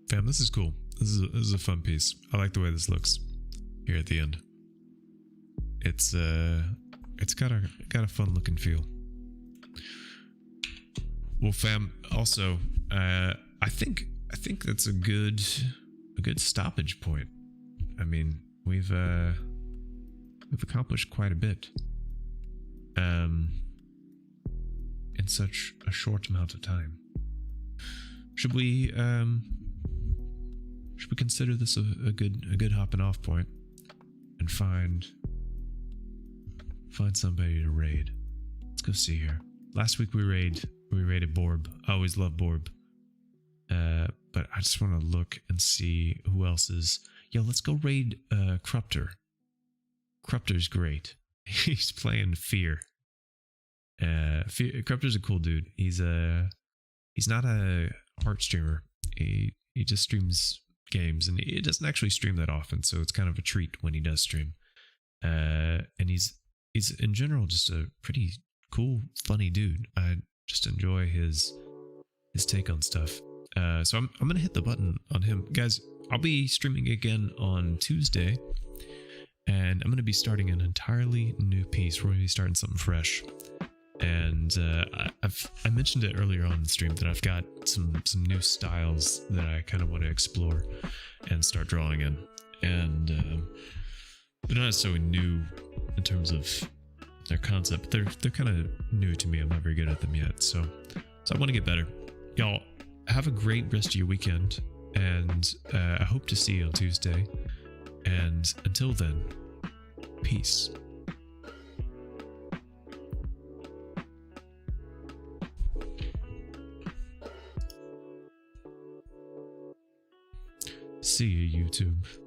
fam, this is cool. This is a fun piece. I like the way this looks here at the end. It's got a fun look and feel. Well, fam, also, I think that's a good stoppage point. I mean, we've accomplished quite a bit in such a short amount of time. Should we consider this a good hopping off point and find somebody to raid? Let's go see here. Last week we raided Borb. I always love Borb. But I just want to look and see who else is. Yo, let's go raid Crupter. Crupter's great. He's playing Fear. Crupter's a cool dude. He's not a art streamer. He just streams games, and he doesn't actually stream that often, so it's kind of a treat when he does stream. And he's in general just a pretty cool, funny dude. I just enjoy his take on stuff. So I'm gonna hit the button on him, guys. I'll be streaming again on Tuesday, and I'm gonna be starting an entirely new piece. We're gonna be starting something fresh. And I mentioned it earlier on the stream that I've got some new styles that I kind of want to explore and start drawing in. And they're not necessarily new in terms of their concept. They're kind of new to me. I'm not very good at them yet. So I want to get better. Y'all have a great rest of your weekend, and I hope to see you on Tuesday. And until then, peace. See you, YouTube.